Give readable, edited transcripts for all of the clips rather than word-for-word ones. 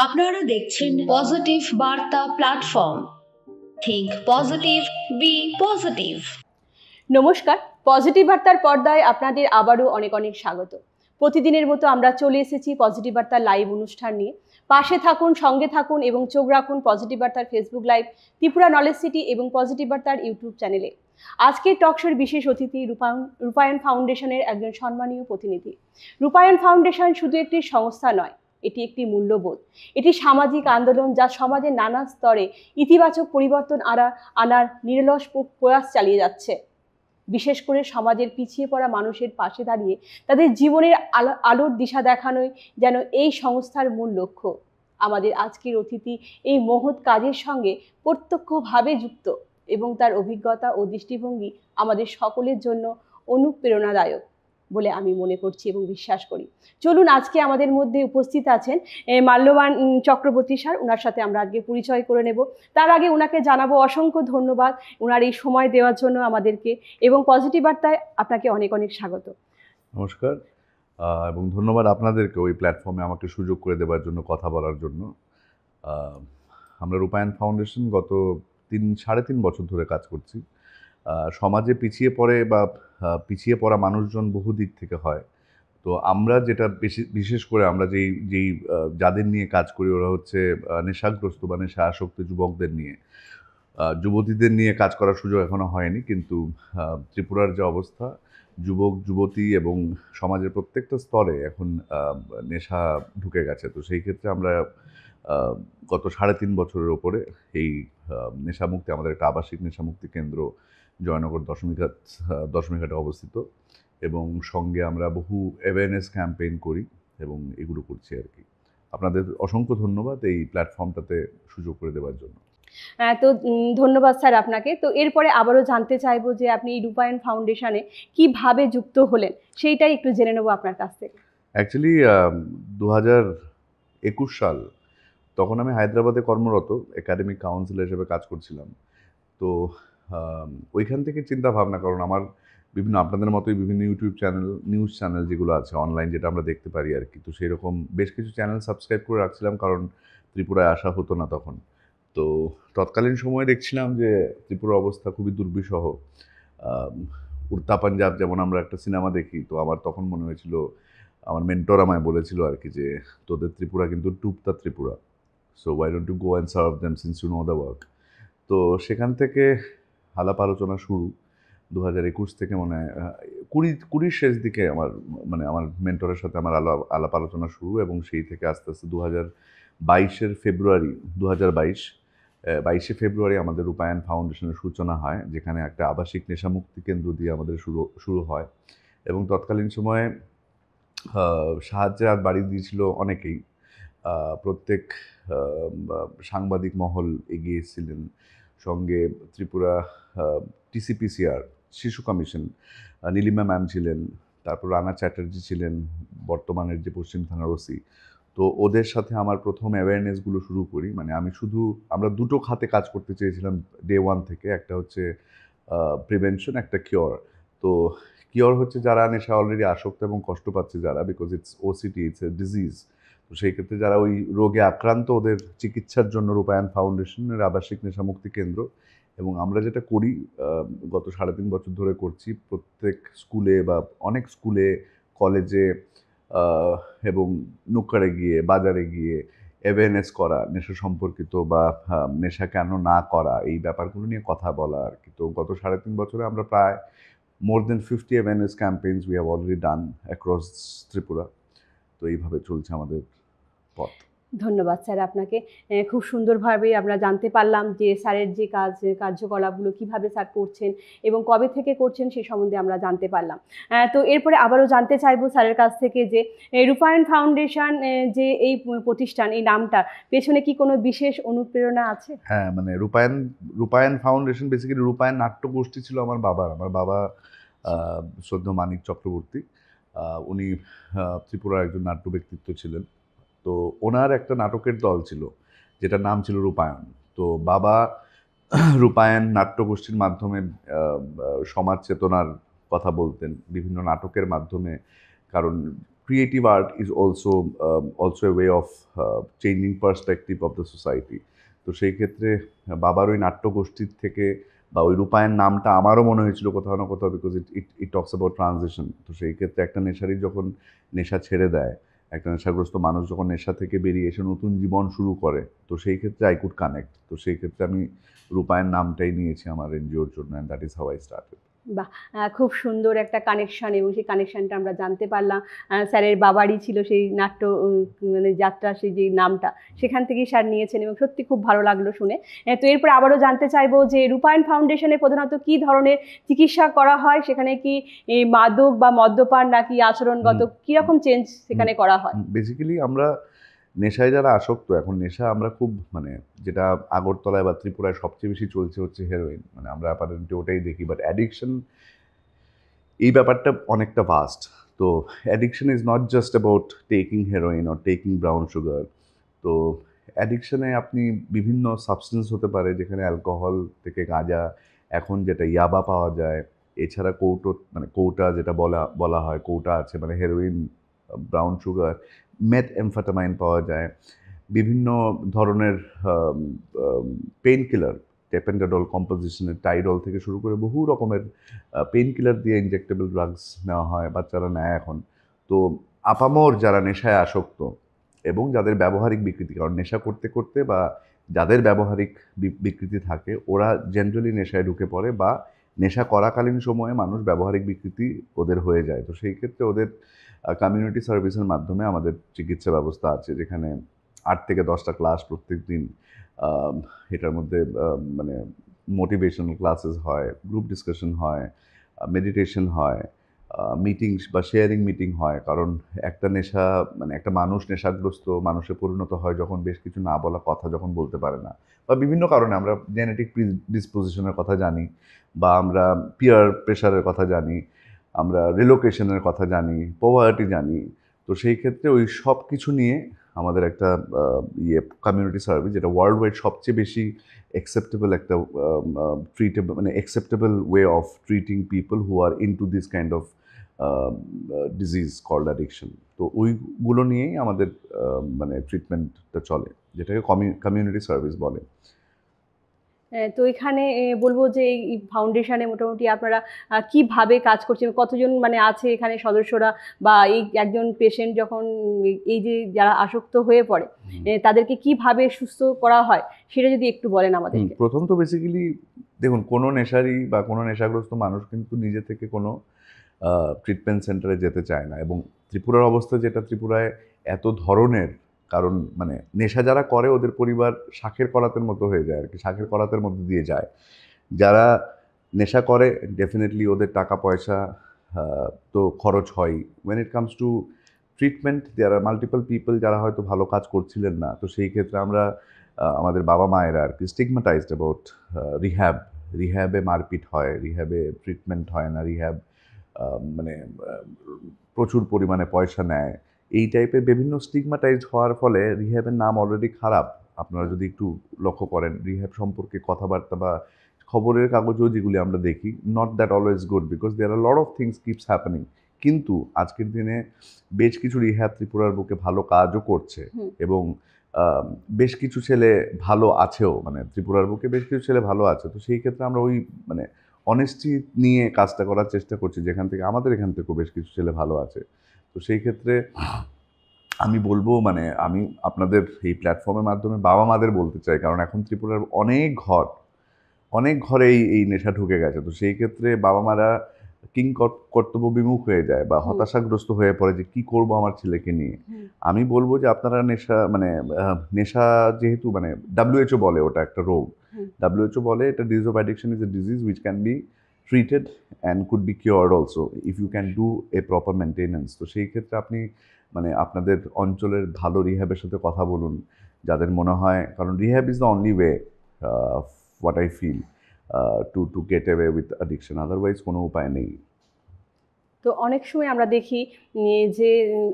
আপনারা দেখছেন positive Barta platform. Think positive, be positive. নমস্কার, পজিটিভ বার্তার পর্দায় আপনাদের আবারও অনেক অনেক স্বাগত। প্রতিদিনের মতো আমরা চলে এসেছি পজিটিভ বার্তার লাইভ অনুষ্ঠান নিয়ে। পাশে থাকুন, সঙ্গে থাকুন এবং চোখ রাখুন পজিটিভ বার্তার Facebook live, Tripura knowledge city এবং পজিটিভ বার্তার ইউটিউব চ্যানেলে। আজকের টকশোর বিশেষ অতিথি রূপায়ণ ফাউন্ডেশনের একজন সম্মানীয় প্রতিনিধি। রূপায়ণ ফাউন্ডেশন শুধু একটি সংস্থা নয়, এটি একটি মূল্যবোধ, এটি সামাজিক আন্দোলন যা সমাজের নানা স্তরে ইতিবাচক পরিবর্তন আনার নিরলস প্রয়াস চালিয়ে যাচ্ছে। বিশেষ করে সমাজের পিছিয়ে পড়া মানুষের পাশে দাঁড়িয়ে তাদের জীবনের আলোর দিশা দেখানোই যেন এই সংস্থার মূল লক্ষ্য। আমাদের আজকের অতিথি এই মহৎ কাজের সঙ্গে প্রত্যক্ষভাবে যুক্ত এবং তার অভিজ্ঞতা ও দৃষ্টিভঙ্গি আমাদের সকলের জন্য অনুপ্রেরণাদায়ক বলে আমি মনে করছি এবং বিশ্বাস করি। চলুন, আজকে আমাদের মধ্যে উপস্থিত আছেন মাল্যবান চক্রবর্তী স্যার। ওনার সাথে আমরা আজকে পরিচয় করে নেব। তার আগে ওনাকে জানাবো অসংখ্য ধন্যবাদ ওনার এই সময় দেওয়ার জন্য আমাদেরকে, এবং পজিটিভ বার্তায় আপনাকে অনেক অনেক স্বাগত। নমস্কার, এবং ধন্যবাদ আপনাদেরকে ওই প্ল্যাটফর্মে আমাকে সুযোগ করে দেওয়ার জন্য, কথা বলার জন্য। আমরা রূপায়ণ ফাউন্ডেশন গত 3-3.5 বছর ধরে কাজ করছি। সমাজে পিছিয়ে পড়া মানুষজন বহু দিক থেকে হয়। তো আমরা যেটা বিশেষ করে আমরা যেই যাদের নিয়ে কাজ করি ওরা হচ্ছে নেশাগ্রস্ত বা নেশা আসক্ত যুবকদের নিয়ে। যুবতীদের নিয়ে কাজ করার সুযোগ এখনো হয়নি, কিন্তু ত্রিপুরার যে অবস্থা, যুবক যুবতী এবং সমাজের প্রত্যেকটা স্তরে এখন নেশা ঢুকে গেছে। তো সেই ক্ষেত্রে আমরা গত 3.5 বছরের ওপরে এই নেশামুক্তি, আমাদের একটা আবাসিক নেশামুক্তি কেন্দ্র জয়নগর দশমীঘাটে অবস্থিত, এবং সঙ্গে আমরা বহু অ্যাওয়ারনেস ক্যাম্পেইন করি এবং এগুলো করছি আর কি। আপনাদের অসংখ্য ধন্যবাদ এই প্ল্যাটফর্মটাতে সুযোগ করে দেওয়ার জন্য। তো ধন্যবাদ স্যার আপনাকে। তো এরপরে আবারও জানতে চাইবো যে আপনি এই রূপায়ণ ফাউন্ডেশনে কিভাবে যুক্ত হলেন, সেইটাই একটু জেনে নেবো আপনার কাছ থেকে। অ্যাকচুয়ালি 2021 সাল, তখন আমি হায়দ্রাবাদে কর্মরত একাডেমিক কাউন্সিলর হিসেবে কাজ করছিলাম। তো ওইখান থেকে চিন্তা ভাবনা, কারণ আমার আপনাদের মতোই বিভিন্ন ইউটিউব চ্যানেল, নিউজ চ্যানেল যেগুলো আছে অনলাইন, যেটা আমরা দেখতে পারি আর কি, তো সেই রকম বেশ কিছু চ্যানেল সাবস্ক্রাইব করে রাখছিলাম, কারণ ত্রিপুরায় আসা হতো না তখন। তো তৎকালীন সময়ে দেখছিলাম যে ত্রিপুরার অবস্থা খুবই দুর্বিষহ। উড়তা পাঞ্জাব যেমন আমরা একটা সিনেমা দেখি, তো আমার তখন মনে হয়েছিল, আমার মেন্টর আমায় বলেছিল আর কি, যে তোদের ত্রিপুরা কিন্তু ডুবতা Tripura, so why don't you go and serve them since you know the work. তো সেখান থেকে আলাপ আলোচনা শুরু 2021 থেকে, মনে হয় 20 শেষ দিকে আমার মেন্টরের সাথে আমার আলাপ আলোচনা শুরু, এবং সেই থেকে আস্তে আস্তে 22 ফেব্রুয়ারি আমাদের রূপায়ণ ফাউন্ডেশনের সূচনা হয়, যেখানে একটা আবাসিক নেশামুক্তি কেন্দ্র দিয়ে আমাদের শুরু হয়। এবং তৎকালীন সময়ে সাহায্যের হাত বাড়িয়ে দিয়েছিল অনেকেই। প্রত্যেক সাংবাদিক মহল এগিয়ে এসেছিলেন, সঙ্গে ত্রিপুরা TCPCR শিশু কমিশন, নীলিমা ম্যাম ছিলেন, তারপর রানা চ্যাটার্জি ছিলেন, বর্তমানের যে পশ্চিম থানার ওসি। তো ওদের সাথে আমার প্রথম অ্যাওয়ারনেসগুলো শুরু করি। মানে আমরা দুটো খাতে কাজ করতে চেয়েছিলাম ডে 1 থেকে। একটা হচ্ছে প্রিভেনশন, একটা কিওর। তো কিওর হচ্ছে যারা নেশা অলরেডি আসক্ত এবং কষ্ট পাচ্ছে যারা, because it's OCD, it's a disease. তো সেই ক্ষেত্রে যারা ওই রোগে আক্রান্ত, ওদের চিকিৎসার জন্য রূপায়ণ ফাউন্ডেশনের আবাসিক নেশামুক্তি কেন্দ্র। এবং আমরা যেটা করি, গত 3.5 বছর ধরে করছি, প্রত্যেক স্কুলে বা অনেক স্কুলে, কলেজে এবং নুক্কারে গিয়ে, বাজারে গিয়ে অ্যাওয়ারনেস করা নেশা সম্পর্কিত, বা নেশা কেন না করা, এই ব্যাপারগুলো নিয়ে কথা বলা আর কি। তো গত 3.5 বছরে আমরা প্রায় more than 50 awareness campaigns we have already done across Tripura. তো এইভাবে চলছে আমাদের পথ। ধন্যবাদ স্যার আপনাকে। খুব সুন্দরভাবে আমরা জানতে পারলাম যে স্যারের যে কার্যকলাপগুলো কীভাবে স্যার করছেন এবং কবে থেকে করছেন সে সম্বন্ধে আমরা জানতে পারলাম। তো এরপরে আবারও জানতে চাইবো স্যারের কাছ থেকে যে রূপায়ণ ফাউন্ডেশন যে এই প্রতিষ্ঠান, এই নামটার পেছনে কি কোনো বিশেষ অনুপ্রেরণা আছে? হ্যাঁ, মানে রূপায়ণ ফাউন্ডেশন বেসিক্যালি রূপায়ণ নাট্যগোষ্ঠী ছিল আমার বাবা শ্রদ্ধেয় মানিক চক্রবর্তী। উনি ত্রিপুরার একজন নাট্য ব্যক্তিত্ব ছিলেন। তো ওনার একটা নাটকের দল ছিল, যেটার নাম ছিল রূপায়ণ। তো বাবা রূপায়ণ নাট্যগোষ্ঠীর মাধ্যমে সমাজ চেতনার কথা বলতেন বিভিন্ন নাটকের মাধ্যমে। কারণ creative art is also a way of changing perspective of the society. তো সেই ক্ষেত্রে বাবার ওই নাট্যগোষ্ঠীর থেকে বা ওই রূপায়ণ নামটা আমারও মনে হয়েছিল কোথাও না কোথাও, because it talks about transition. তো সেই ক্ষেত্রে একটা নেশারই যখন নেশা ছেড়ে দেয়, একটা নেশাগ্রস্ত মানুষ যখন নেশা থেকে বেরিয়ে এসে নতুন জীবন শুরু করে, তো সেই ক্ষেত্রে আই কুড কানেক্ট। তো সেই ক্ষেত্রে আমি রূপায়ণ নামটাই নিয়েছি আমার এনজিওর জন্য, and that is how I started. বাহ, খুব সুন্দর একটা কানেকশন, এবং সেই কানেকশনটা আমরা জানতে পারলাম স্যারের বাবারই ছিল সেই নাট্য মানে যাত্রা, সেই যে নামটা সেখান থেকেই স্যার নিয়েছেন, এবং সত্যি খুব ভালো লাগলো শুনে। তো এরপরে আবারও জানতে চাইবো যে রূপায়ণ ফাউন্ডেশনে প্রধানত কী ধরনের চিকিৎসা করা হয়, সেখানে কি এই মাদক বা মদ্যপান নাকি আচরণগত কীরকম চেঞ্জ সেখানে করা হয়? বেসিক্যালি আমরা নেশায় যারা আসক্ত, এখন নেশা আমরা খুব মানে যেটা আগরতলায় বা ত্রিপুরায় সবচেয়ে বেশি চলছে হচ্ছে হেরোইন, মানে আমরা অ্যাপারেন্টলি ওটাই দেখি। বাট অ্যাডিকশন এই ব্যাপারটা অনেকটা ভাস্ট। তো addiction is not just about taking heroin or taking brown sugar. তো অ্যাডিকশনে আপনি বিভিন্ন সাবস্টেন্স হতে পারে, যেখানে অ্যালকোহল থেকে গাঁজা, এখন যেটা ইয়াবা পাওয়া যায়, এছাড়া কৌটা যেটা বলা হয়, কৌটা আছে মানে হেরোইন, ব্রাউন সুগার, মেথ এমফেটামাইন পাওয়া যায়, বিভিন্ন ধরনের পেইন কিলার, টেপেন্টাডল কম্পোজিশনের টাইডল থেকে শুরু করে বহু রকমের পেইন কিলার দিয়ে ইনজেক্টেবল ড্রাগস নেওয়া হয়, বাচ্চারা নেয় এখন। তো আপামর যারা নেশায় আসক্ত এবং যাদের ব্যবহারিক বিকৃতি, কারণ নেশা করতে করতে বা যাদের ব্যবহারিক বিকৃতি থাকে, ওরা জেনারেলি নেশায় ঢুকে পড়ে, বা নেশা করাকালীন সময়ে মানুষ ব্যবহারিক বিকৃতি ওদের হয়ে যায়। তো সেই ক্ষেত্রে ওদের কমিউনিটি সার্ভিসের মাধ্যমে আমাদের চিকিৎসা ব্যবস্থা আছে, যেখানে 8 থেকে 10টা ক্লাস প্রত্যেক দিন, এটার মধ্যে মানে মোটিভেশনাল ক্লাসেস হয়, গ্রুপ ডিসকাশন হয়, মেডিটেশন হয়, মিটিংস বা শেয়ারিং মিটিং হয়। কারণ একটা নেশা মানে একটা মানুষ নেশাগ্রস্ত মানুষে পরিণত হয় যখন বেশ কিছু না বলা কথা যখন বলতে পারে না, বা বিভিন্ন কারণে আমরা জেনেটিক ডিসপোজিশনের কথা জানি, বা আমরা পিয়ার প্রেশারের কথা জানি, আমরা রিলোকেশনের কথা জানি, পভার্টি জানি। তো সেই ক্ষেত্রে ওই সব কিছু নিয়ে আমাদের একটা কমিউনিটি সার্ভিস, যেটা ওয়ার্ল্ড ওয়াইড সবচেয়ে বেশি অ্যাকসেপ্টেবল একটা মানে acceptable way of treating people who are into this kind of disease called addiction. তো ওইগুলো নিয়েই আমাদের মানে ট্রিটমেন্টটা চলে, যেটাকে কমিউনিটি সার্ভিস বলে। তো এখানে বলবো যে এই ফাউন্ডেশনে মোটামুটি আপনারা কিভাবে কাজ করছেন, কতজন মানে আছে এখানে সদস্যরা, বা এই একজন পেশেন্ট যখন এই যে যারা আসক্ত হয়ে পড়ে তাদেরকে কিভাবে সুস্থ করা হয় সেটা যদি একটু বলেন আমাদেরকে। প্রথম তো বেসিক্যালি দেখুন, কোনো নেশারই বা কোনো নেশাগ্রস্ত মানুষ কিন্তু নিজে থেকে কোনো ট্রিটমেন্ট সেন্টারে যেতে চায় না। এবং ত্রিপুরার অবস্থা যেটা, ত্রিপুরায় এত ধরনের, কারণ মানে নেশা যারা করে ওদের পরিবার শাঁখের করাতের মতো হয়ে যায় আর কি, শাঁখের করাতের মধ্যে দিয়ে যায়। যারা নেশা করে ডেফিনেটলি ওদের টাকা পয়সা তো খরচ হয়। When it comes to treatment, there are multiple people যারা হয়তো ভালো কাজ করছিলেন না। তো সেই ক্ষেত্রে আমরা আমাদের বাবা মায়েরা আর কি স্টিগমাটাইজড অ্যাবাউট রিহ্যাবে মারপিট হয়, রিহ্যাবে ট্রিটমেন্ট হয় না, রিহ্যাব মানে প্রচুর পরিমাণে পয়সা নেয়, এই টাইপের বিভিন্ন স্টিগমাটাইজড হওয়ার ফলে রিহ্যাবের নাম অলরেডি খারাপ। আপনারা যদি একটু লক্ষ্য করেন রিহ্যাব সম্পর্কে কথাবার্তা বা খবরের কাগজেও যেগুলি আমরা দেখি, not that always good, because there are lot of things keeps happening. কিন্তু আজকের দিনে বেশ কিছু রিহ্যাব ত্রিপুরার বুকে ভালো কাজও করছে, এবং বেশ কিছু ছেলে ভালো আছেও, মানে ত্রিপুরার বুকে বেশ কিছু ছেলে ভালো আছে। তো সেই ক্ষেত্রে আমরা ওই মানে অনেস্টি নিয়ে কাজটা করার চেষ্টা করছি, যেখান থেকে আমাদের এখান থেকেও বেশ কিছু ছেলে ভালো আছে। তো সেই ক্ষেত্রে আমি বলবো, মানে আমি আপনাদের এই প্ল্যাটফর্মের মাধ্যমে বাবা মাদের বলতে চাই, কারণ এখন ত্রিপুরার অনেক ঘরে এই নেশা ঢুকে গেছে। তো সেই ক্ষেত্রে বাবা মারা কর্তব্য বিমুখ হয়ে যায় বা হতাশাগ্রস্ত হয়ে পড়ে যে কি করব আমার ছেলেকে নিয়ে। আমি বলবো যে আপনারা নেশা যেহেতু মানে WHO বলে ওটা একটা রোগ, WHO বলে এটা disease of addiction is a disease which can be treated and could be cured also if you can do a proper maintenance. তো সেই ক্ষেত্রে আপনি মানে আপনাদের অঞ্চলের ভালো রিহ্যাবের সাথে কথা বলুন, যাদের মনে হয়, কারণ rehab is the only way what I feel to get away with addiction, otherwise কোনো উপায় নেই। তো অনেক সময় আমরা দেখি যে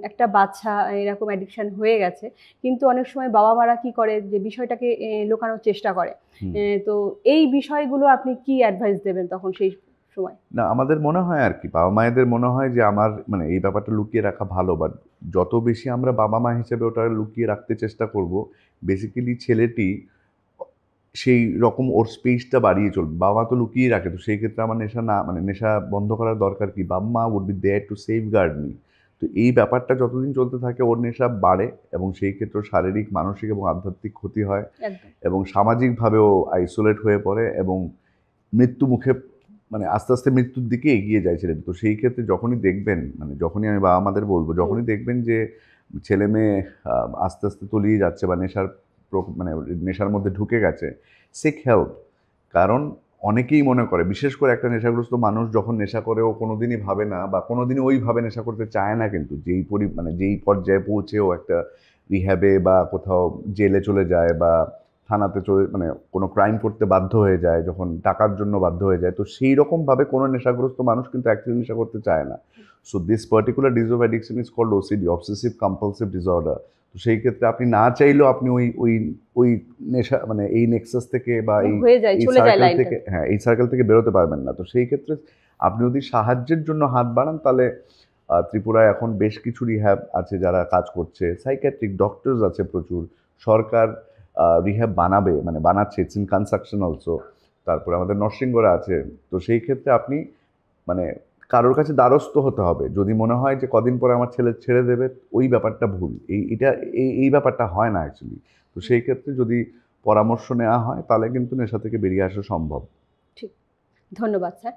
একটা বাচ্চা এরকম অ্যাডিকশন হয়ে গেছে, কিন্তু অনেক সময় বাবা মারা কি করে যে বিষয়টাকে লুকানোর চেষ্টা করে। তো এই বিষয়গুলো আপনি কি অ্যাডভাইস দেবেন তখন সেই সময়? না, আমাদের মনে হয় আর কি, বাবা মায়েদের মনে হয় যে আমার মানে এই ব্যাপারটা লুকিয়ে রাখা ভালো, বাট যত বেশি আমরা বাবা মা হিসেবে ওটা লুকিয়ে রাখতে চেষ্টা করব, বেসিক্যালি ছেলেটি সেই রকম ওর স্পেসটা বাড়িয়ে চলবে। বাবা মা তো লুকিয়ে রাখে, তো সেই ক্ষেত্রে আমার নেশা না মানে নেশা বন্ধ করার দরকার কি? বাবা মা would be there to safeguard me. তো এই ব্যাপারটা যতদিন চলতে থাকে ওর নেশা বাড়ে, এবং সেই ক্ষেত্রে ওর শারীরিক, মানসিক এবং আধ্যাত্মিক ক্ষতি হয়, একদম। এবং সামাজিকভাবেও আইসোলেট হয়ে পড়ে, এবং মৃত্যু মুখে মানে আস্তে আস্তে মৃত্যুর দিকে এগিয়ে যায় ছেলেটা। তো সেই ক্ষেত্রে যখনই দেখবেন, মানে যখনই আমি বাবা মাদের বলবো, যখনই দেখবেন যে ছেলে মেয়ে আস্তে আস্তে তলিয়ে যাচ্ছে বা নেশার মানে নেশার মধ্যে ঢুকে গেছে, সিক হেল্প। কারণ অনেকেই মনে করে, বিশেষ করে একটা নেশাগ্রস্ত মানুষ যখন নেশা করে, ও কোনোদিনই ভাবে না বা কোনোদিনই ওইভাবে নেশা করতে চায় না, কিন্তু মানে যেই পর্যায়ে পৌঁছেও একটা রিহ্যাবে বা কোথাও জেলে চলে যায় বা থানাতে চলে মানে কোনো ক্রাইম করতে বাধ্য হয়ে যায়, যখন টাকার জন্য বাধ্য হয়ে যায়, তো সেই রকমভাবে কোনো নেশাগ্রস্ত মানুষ কিন্তু অ্যাকচুয়ালি নেশা করতে চায় না। So this particular disease of addiction is called OCD, obsessive compulsive disorder. তো সেই ক্ষেত্রে আপনি না চাইলেও আপনি ওই ওই ওই নেশা মানে এই নেক্সাস থেকে বা হয়ে যায়, এই চলে যায় সার্কেল লাইনটা। থেকে, হ্যাঁ, এই সার্কেল থেকে বেরোতে পারবেন না। তো সেই ক্ষেত্রে আপনি যদি সাহায্যের জন্য হাত বাড়ান, তাহলে ত্রিপুরায় এখন বেশ কিছু রিহ্যাব আছে যারা কাজ করছে, সাইকিয়াট্রিক ডক্টরস আছে প্রচুর, সরকার রিহ্যাব বানাবে মানে বানাচ্ছে, ইটস ইন কনস্ট্রাকশন অলসো। তারপরে আমাদের নরসিংগড়ে আছে। তো সেই ক্ষেত্রে আপনি মানে কারোর কাছে দ্বারস্থ হতে হবে। যদি মনে হয় যে কদিন পরে আমার ছেলে ছেড়ে দেবে, ওই ব্যাপারটা ভুল। এই ব্যাপারটা হয় না অ্যাকচুয়ালি। তো সেই ক্ষেত্রে যদি পরামর্শ নেওয়া হয়, তাহলে কিন্তু নেশা থেকে বেরিয়ে আসা সম্ভব। ঠিক। ধন্যবাদ স্যার।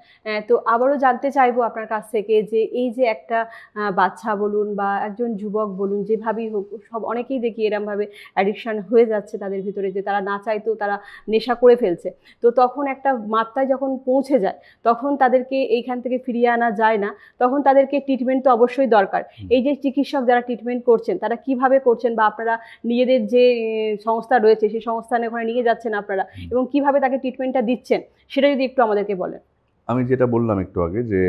তো আবারও জানতে চাইবো আপনার কাছ থেকে যে এই যে একটা বাচ্চা বলুন বা একজন যুবক বলুন, যেভাবেই হোক, অনেকেই দেখি এরমভাবে অ্যাডিকশন হয়ে যাচ্ছে তাদের ভিতরে, যে তারা না চাইতেও তারা নেশা করে ফেলছে। তো তখন একটা মাত্রায় যখন পৌঁছে যায়, তখন তাদেরকে এইখান থেকে ফিরিয়ে আনা যায় না। তখন তাদেরকে ট্রিটমেন্ট তো অবশ্যই দরকার। এই যে চিকিৎসক যারা ট্রিটমেন্ট করছেন, তারা কিভাবে করছেন, বা আপনারা নিজেদের যে সংস্থা রয়েছে সেই সংস্থানে ওখানে নিয়ে যাচ্ছেন আপনারা, এবং কিভাবে তাকে ট্রিটমেন্টটা দিচ্ছেন, সেটা যদি একটু আমাদেরকে বলেন। আমি যেটা বললাম একটু আগে, যে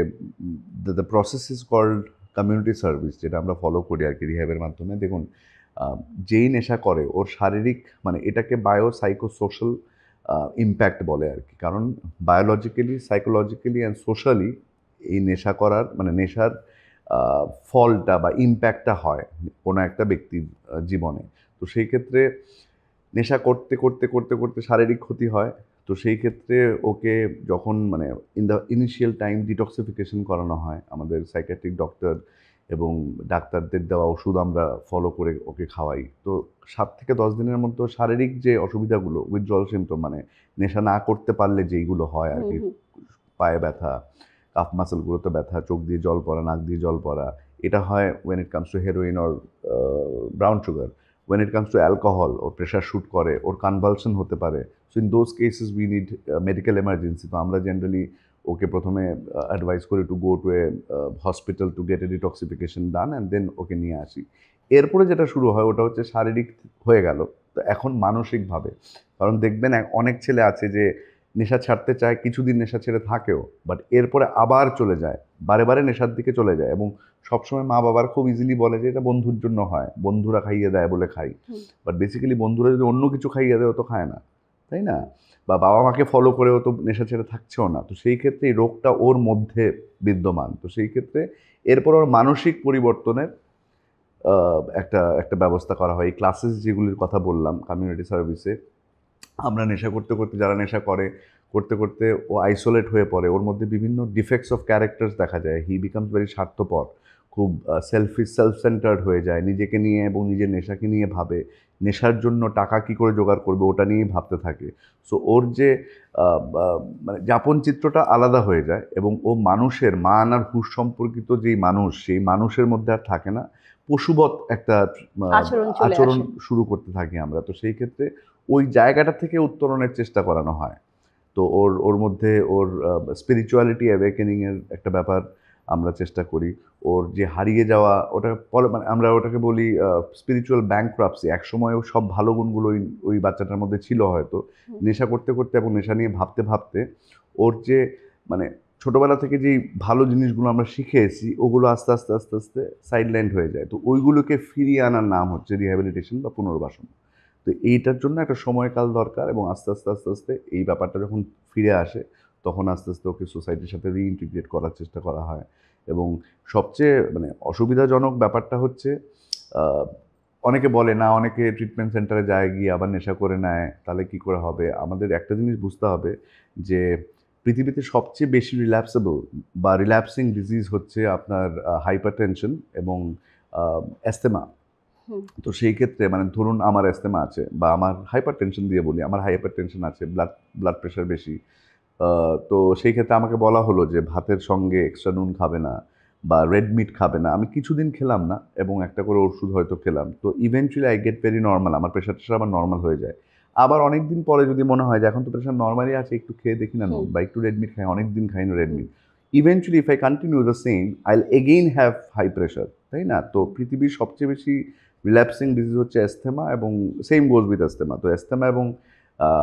the process is called community service, যেটা আমরা ফলো করি আর কি রিহ্যাবের মাধ্যমে। দেখুন, যেই নেশা করে ওর শারীরিক মানে এটাকে বায়ো সাইকো সোশ্যাল ইম্প্যাক্ট বলে আর কি। কারণ বায়োলজিক্যালি, সাইকোলজিক্যালি অ্যান্ড সোশ্যালি এই নেশা করার মানে নেশার ফলটা বা ইম্প্যাক্টটা হয় কোনো একটা ব্যক্তির জীবনে। তো সেই ক্ষেত্রে নেশা করতে করতে করতে করতে শারীরিক ক্ষতি হয়। তো সেই ক্ষেত্রে ওকে যখন মানে in the initial time detoxification করানো হয়, আমাদের সাইকিয়াট্রিক ডক্টর এবং ডাক্তারদের দেওয়া ওষুধ আমরা ফলো করে ওকে খাওয়াই। তো 7 থেকে 10 দিনের মধ্যে শারীরিক যে অসুবিধাগুলো, উইথড্রল সিম্পটম মানে নেশা না করতে পারলে যেইগুলো হয় আর কি, পায়ে ব্যথা, কাফ মাসলগুলোতে ব্যথা, চোখ দিয়ে জল পড়া, নাক দিয়ে জল পড়া, এটা হয় when it comes to heroin or brown sugar. When it comes to alcohol, ওর প্রেশার শুট করে, ওর কনভালশন হতে পারে। So in those cases we need medical emergency. তো আমরা জেনারেলি ওকে প্রথমে অ্যাডভাইস করি to go to a hospital to get a detoxification done, and then ওকে নিয়ে আসি। এরপরে যেটা শুরু হয় ওটা হচ্ছে শারীরিক হয়ে গেল, তো এখন মানসিকভাবে। কারণ দেখবেন অনেক ছেলে আছে যে নেশা ছাড়তে চায়, কিছুদিন নেশা ছেড়ে থাকেও, বাট এরপরে আবার চলে যায়, বারে বারে নেশার দিকে চলে যায়। এবং সবসময় মা বাবার খুব ইজিলি বলে যে এটা বন্ধুর জন্য হয়, বন্ধুরা খাইয়ে দেয় বলে খাই। বাট বেসিক্যালি বন্ধুরা যদি অন্য কিছু খাইয়ে দেয়, ও তো খায় না, তাই না? বা বাবা মাকে ফলো করেও তো নেশা ছেড়ে থাকছেও না। তো সেই ক্ষেত্রে এই রোগটা ওর মধ্যে বিদ্যমান। তো সেই ক্ষেত্রে এরপর ওর মানসিক পরিবর্তনের একটা একটা ব্যবস্থা করা হয়। এই ক্লাসেস যেগুলির কথা বললাম কমিউনিটি সার্ভিসে, আমরা নেশা করতে করতে, যারা নেশা করে করতে করতে ও আইসোলেট হয়ে পড়ে, ওর মধ্যে বিভিন্ন ডিফেক্টস অফ ক্যারেক্টার্স দেখা যায়। হি বিকামস ভেরি স্বার্থপর, খুব সেলফিশ, সেলফ সেন্টার্ড হয়ে যায়, নিজেকে নিয়ে এবং নিজের নেশাকে নিয়ে ভাবে, নেশার জন্য টাকা কী করে জোগাড় করবে ওটা নিয়েই ভাবতে থাকে। সো ওর যে মানে যাপন চিত্রটা আলাদা হয়ে যায়, এবং ও মানুষের মান আর হুঁশ সম্পর্কিত যেই মানুষ, সেই মানুষের মধ্যে আর থাকে না, পশুবৎ একটা আচরণ শুরু করতে থাকি আমরা। তো সেই ক্ষেত্রে ওই জায়গাটা থেকে উত্তরণের চেষ্টা করানো হয়। তো ওর মধ্যে ওর স্পিরিচুয়ালিটি অ্যাওয়েকেনিংয়ের একটা ব্যাপার আমরা চেষ্টা করি। ওর যে হারিয়ে যাওয়া, ওটা মানে আমরা ওটাকে বলি স্পিরিচুয়াল ব্যাংক্রাপসি। একসময় ও সব ভালো গুণগুলো ওই বাচ্চাটার মধ্যে ছিল হয়তো, নেশা করতে করতে এবং নেশা নিয়ে ভাবতে ভাবতে ওর যে মানে ছোটোবেলা থেকে যেই ভালো জিনিসগুলো আমরা শিখে এসেছি, ওগুলো আস্তে আস্তে আস্তে আস্তে সাইডলাইন হয়ে যায়। তো ওইগুলোকে ফিরিয়ে আনার নাম হচ্ছে রিহ্যাবিলিটেশন বা পুনর্বাসন। তো এইটার জন্য একটা সময়কাল দরকার, এবং আস্তে আস্তে আস্তে আস্তে এই ব্যাপারটা যখন ফিরে আসে, তখন আস্তে আস্তে ওকে সোসাইটির সাথে রিইন্টিগ্রেট করার চেষ্টা করা হয়। এবং সবচেয়ে মানে অসুবিধাজনক ব্যাপারটা হচ্ছে অনেকে বলে না, অনেকে ট্রিটমেন্ট সেন্টারে যায়, গিয়ে আবার নেশা করে নেয়, তাহলে কি করে হবে? আমাদের একটা জিনিস বুঝতে হবে যে পৃথিবীতে সবচেয়ে বেশি রিল্যাপসেবল বা রিল্যাপসিং ডিজিজ হচ্ছে আপনার হাইপারটেনশন এবং অ্যাস্থমা। হুম। তো সেই ক্ষেত্রে মানে ধরুন আমার অ্যাস্থমা আছে বা আমার হাইপারটেনশন দিয়ে বলি, আমার হাইপারটেনশন আছে, ব্লাড প্রেশার বেশি। তো সেই ক্ষেত্রে আমাকে বলা হলো যে ভাতের সঙ্গে এক্সট্রা নুন খাবে না বা রেড মিট খাবে না। আমি কিছুদিন খেলাম না এবং একটা করে ওষুধ হয়তো খেলাম। তো eventually I get very normal, আমার প্রেশার আবার নর্মাল হয়ে যায়। আবার অনেক দিন পরে যদি মনে হয় যে এখন তো প্রেশার নর্মালি আছে, একটু খেয়ে দেখি না নুন বা একটু রেড মিট খাই, অনেক দিন খাই না red meat, eventually if I continue the same I will again have high pressure, তাই না? তো পৃথিবীর সবচেয়ে বেশি রিল্যাপসিং ডিজিজ হচ্ছে অ্যাস্থমা, এবং সেম গোজ উইথ অ্যাস্থমা। তো অ্যাস্থমা এবং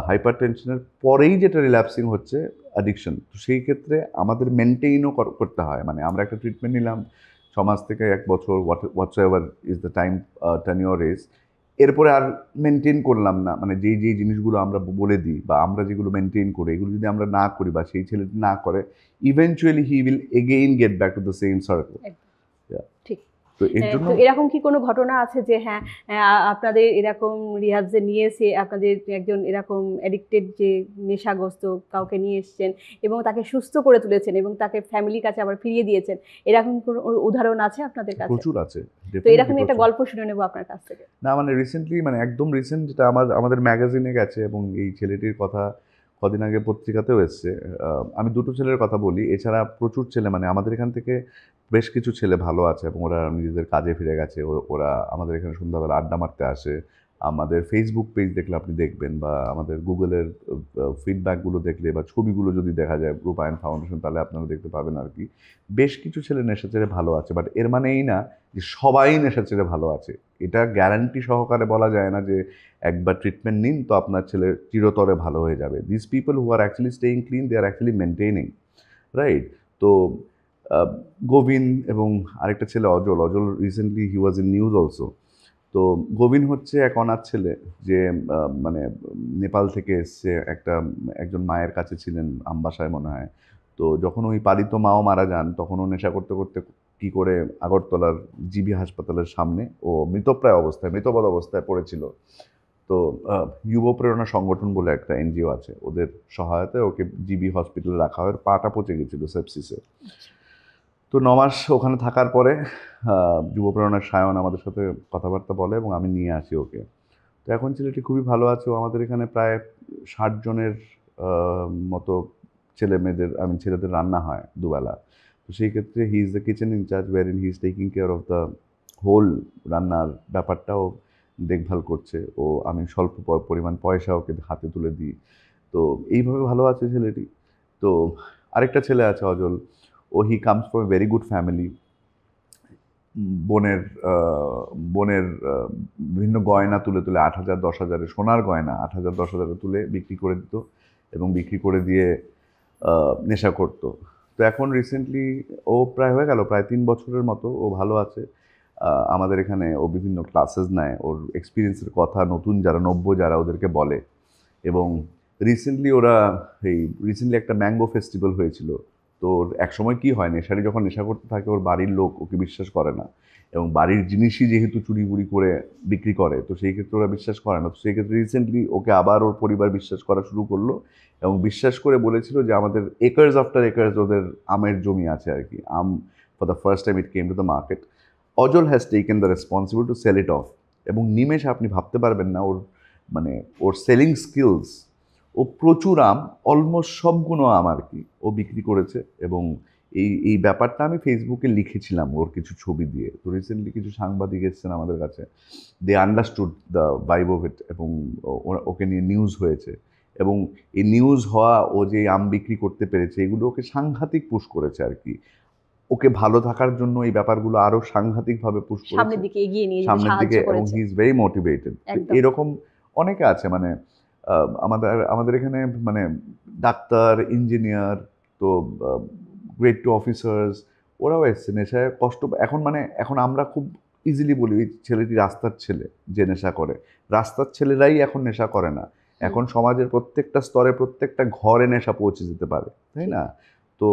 হাইপার টেনশনের পরেই যেটা রিল্যাপসিং হচ্ছে অ্যাডিকশন। তো সেই ক্ষেত্রে আমাদের মেনটেইনও করতে হয়। মানে আমরা একটা ট্রিটমেন্ট নিলাম 6 মাস থেকে 1 বছর, whatsoever is the time tenure is, এরপরে আর মেনটেন করলাম না, মানে যেই যেই জিনিসগুলো আমরা বলে দিই বা আমরা যেগুলো মেনটেন করি, এগুলো যদি আমরা না করি বা সেই ছেলেটি না করে, eventually he will again get back to the same circle. ঠিক। তো এর জন্য তো এরকম কি কোনো ঘটনা আছে যে হ্যাঁ আপনাদের এরকম রিহাবসে নিয়ে এসে আপনাদের একজন এরকম অ্যাডিক্টেড যে নেশাগ্রস্ত কাউকে নিয়ে এসেছেন এবং তাকে সুস্থ করে তুলেছেন এবং তাকে ফ্যামিলির কাছে আবার ফিরিয়ে দিয়েছেন, এরকম কোনো উদাহরণ আছে আপনাদের কাছে? প্রচুর আছে। তো এরকমই একটা গল্প শুনে নেবো আপনার কাছ থেকে। না মানে রিসেন্টলি, মানে একদম রিসেন্ট, যেটা আমাদের ম্যাগাজিনে গেছে এবং এই ছেলেটির কথা কদিন আগে পত্রিকাতেও এসছে। আমি দুটো ছেলের কথা বলি, এছাড়া প্রচুর ছেলে, মানে আমাদের এখান থেকে বেশ কিছু ছেলে ভালো আছে এবং ওরা নিজেদের কাজে ফিরে গেছে। ওরা আমাদের এখানে সন্ধ্যাবেলা আড্ডা মারতে আসে। আমাদের ফেসবুক পেজ দেখলে আপনি দেখবেন, বা আমাদের গুগলের ফিডব্যাকগুলো দেখলে বা ছবিগুলো যদি দেখা যায় রূপায়ণ ফাউন্ডেশন, তাহলে আপনারা দেখতে পাবেন আর কি। বেশ কিছু ছেলে নেশা ছেড়ে ভালো আছে, বাট এর মানে এই না যে সবাই নেশা ছেড়ে ভালো আছে। এটা গ্যারান্টি সহকারে বলা যায় না যে একবার ট্রিটমেন্ট নিন তো আপনার ছেলে চিরতরে ভালো হয়ে যাবে। This people who are actually staying clean, they are actually maintaining, right? তো গোবিন এবং আরেকটা ছেলে Ajal recently he was in news also. তো গোবিন হচ্ছে এক অনাথ ছেলে, যে মানে নেপাল থেকে এসছে, একজন মায়ের কাছে ছিলেন, আমবাসায় মনে হয়। তো যখন ওই পালিত মাও মারা যান, তখন ও নেশা করতে করতে কী করে আগরতলার জিবি হাসপাতালের সামনে ও মৃতবৎ অবস্থায় পড়েছিল। তো যুব প্রেরণা সংগঠন বলে একটা এনজিও আছে, ওদের সহায়তায় ওকে জিবি হসপিটালে রাখা হয়। পাটা পচে গেছিলো সেপসিসে। তো 9 মাস ওখানে থাকার পরে যুব প্রেরণার সায়ন আমাদের সাথে কথাবার্তা বলে এবং আমি নিয়ে আসি ওকে। তো এখন ছেলেটি খুবই ভালো আছে। ও আমাদের এখানে প্রায় 60 জনের মতো ছেলেদের রান্না হয় দুবেলা। তো সেই ক্ষেত্রে he is the kitchen in charge, wherein he is taking care of the whole রান্নার ব্যাপারটাও দেখভাল করছে ও। আমি স্বল্প পরিমাণ পয়সা ওকে হাতে তুলে দিই। তো এইভাবে ভালো আছে ছেলেটি। তো আরেকটা ছেলে আছে Ajal, he comes from a very good family. বোনের বিভিন্ন গয়না তুলে 8,000 10,000 সোনার গয়না 8,000 10,000 তুলে বিক্রি করে দিত এবং বিক্রি করে দিয়ে নেশা করতো। তো এখন রিসেন্টলি ও প্রায় হয়ে গেল প্রায় 3 বছরের মতো ও ভালো আছে। আমাদের এখানে ও বিভিন্ন ক্লাসেস নেয়, ওর এক্সপিরিয়েন্সের কথা নতুন যারা নব্য যারা ওদেরকে বলে। এবং রিসেন্টলি একটা ম্যাঙ্গো ফেস্টিভ্যাল হয়েছিল। তো একসময় কি হয়, নেশারি যখন নেশা করতে থাকে ওর বাড়ির লোক ওকে বিশ্বাস করে না, এবং বাড়ির জিনিসই যেহেতু চুরিবুরি করে বিক্রি করে, তো সেই ক্ষেত্রে ওরা বিশ্বাস করে না। তো সেই ক্ষেত্রে রিসেন্টলি ওকে আবার ওর পরিবার বিশ্বাস করা শুরু করলো এবং বিশ্বাস করে বলেছিল যে আমাদের একর্স আফটার একর্স ওদের আমের জমি আছে আর কি। For the first time it came to the market. Ajal has taken the responsibility to sell it off. এবং নিমেষে আপনি ভাবতে পারবেন না ওর সেলিং স্কিলস। ও প্রচুর আম, অলমোস্ট সবগুলো আম আর কি ও বিক্রি করেছে। এবং এই ব্যাপারটা আমি ফেসবুকে লিখেছিলাম ওর কিছু ছবি দিয়ে। তো রিসেন্টলি কিছু সাংবাদিক এসেছেন আমাদের কাছে, they understood the vibe of it, এবং ওকে নিয়ে নিউজ হয়েছে। এবং এই নিউজ হওয়া, ও যে আম বিক্রি করতে পেরেছে, এগুলো ওকে সাংঘাতিক পুশ করেছে আর কি। ওকে ভালো থাকার জন্য এই ব্যাপারগুলো আরও সাংঘাতিকভাবে পুশ করেছে সামনের দিকে এগিয়ে নিয়ে সামনের দিকে, এবং হি ইজ ভেরি মোটিভেটেড। এরকম অনেকে আছে, মানে আমাদের এখানে মানে ডাক্তার, ইঞ্জিনিয়ার, তো গ্রেড 2 অফিসার্স, ওরাও এসছে নেশায় কষ্ট। এখন আমরা খুব ইজিলি বলি ওই ছেলেটি রাস্তার ছেলে যে নেশা করে। রাস্তার ছেলেরাই এখন নেশা করে না, এখন সমাজের প্রত্যেকটা স্তরে প্রত্যেকটা ঘরে নেশা পৌঁছে যেতে পারে, তাই না? তো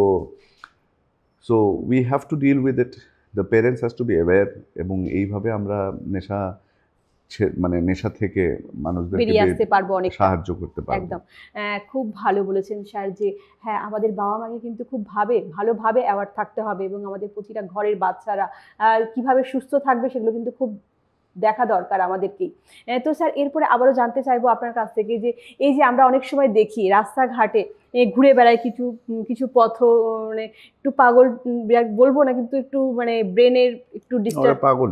so we have to deal with it, the parents has to be aware, এবং এইভাবে আমরা নেশা থেকে মানুষদেরকে বেরিয়ে আসতে পারবো অনেক সাহায্য করতে পারবো। একদম খুব ভালো বলেছেন স্যার, যে হ্যাঁ আমাদের বাবা মাকে কিন্তু খুব ভালোভাবে অ্যাওয়ার্ড থাকতে হবে, এবং আমাদের প্রতিটা ঘরের বাচ্চারা কিভাবে সুস্থ থাকবে সেগুলো কিন্তু খুব দেখা দরকার আমাদেরকেই। তো স্যার এরপরে আবারও জানতে চাইবো আপনার কাছ থেকে, যে এই যে আমরা অনেক সময় দেখি রাস্তাঘাটে ঘুরে বেড়ায় কিছু পথ মানে একটু পাগল, বলবো না কিন্তু একটু মানে ব্রেনের একটু ডিস্টার্ব, পাগল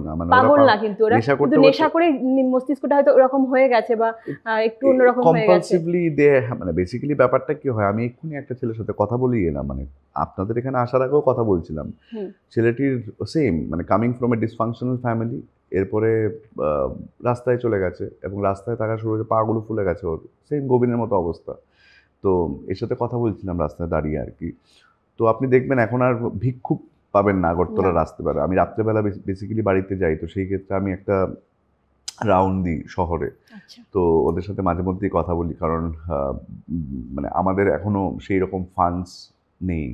না কিন্তু ওরা কিন্তু নেশা করে মস্তিষ্কটা হয়তো ওরকম হয়ে গেছে বা একটু অন্যরকম হয়ে গেছে। কম্পালসিভলি মানে বেসিক্যালি ব্যাপারটা কি হয়, আমি এক্ষুনি একটা ছেলের সাথে কথা বলি এলাম, মানে আপনাদের এখানে আসার আগেও কথা বলছিলাম, ছেলেটির সেম মানে coming from a dysfunctional family, এরপরে রাস্তায় চলে গেছে এবং রাস্তায় থাকা শুরু হয়েছে, পাগুলো ফুলে গেছে, ওর সেম গোবিনের মতো অবস্থা। তো এর সাথে কথা বলছিলাম রাস্তায় দাঁড়িয়ে আর কি। তো আপনি দেখবেন এখন আর ভিক্ষুক পাবেন না আগরতলা রাস্তাবেলা। আমি রাত্রেবেলা বেসিক্যালি বাড়িতে যাই, তো সেই ক্ষেত্রে আমি একটা রাউন্ড দিই শহরে। তো ওদের সাথে মাঝে মধ্যেই কথা বলি, কারণ মানে আমাদের এখনও সেই রকম ফান্ডস নেই,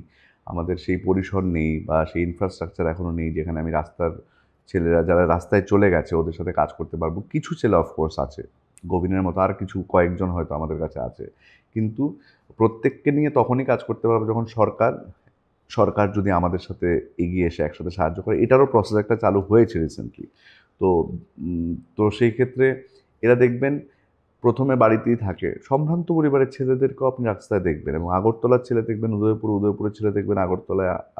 আমাদের সেই পরিসর নেই বা সেই ইনফ্রাস্ট্রাকচার এখনও নেই যেখানে আমি রাস্তার ছেলেরা যারা রাস্তায় চলে গেছে ওদের সাথে কাজ করতে পারবো। কিছু ছেলে অফকোর্স আছে, গোবিনের মতো আর কিছু কয়েকজন হয়তো আমাদের কাছে আছে, কিন্তু প্রত্যেককে নিয়ে তখনই কাজ করতে পারবো যখন সরকার যদি আমাদের সাথে এগিয়ে এসে একসাথে সাহায্য করে। এটারও প্রসেস একটা চালু হয়েছে রিসেন্টলি। তো সেই ক্ষেত্রে এরা দেখবেন প্রথমে বাড়িতেই থাকে, সম্ভ্রান্ত পরিবারের ছেলেদেরকেও আপনি রাস্তায় দেখবেন, এবং আগরতলার ছেলে দেখবেন উদয়পুরের ছেলে দেখবেন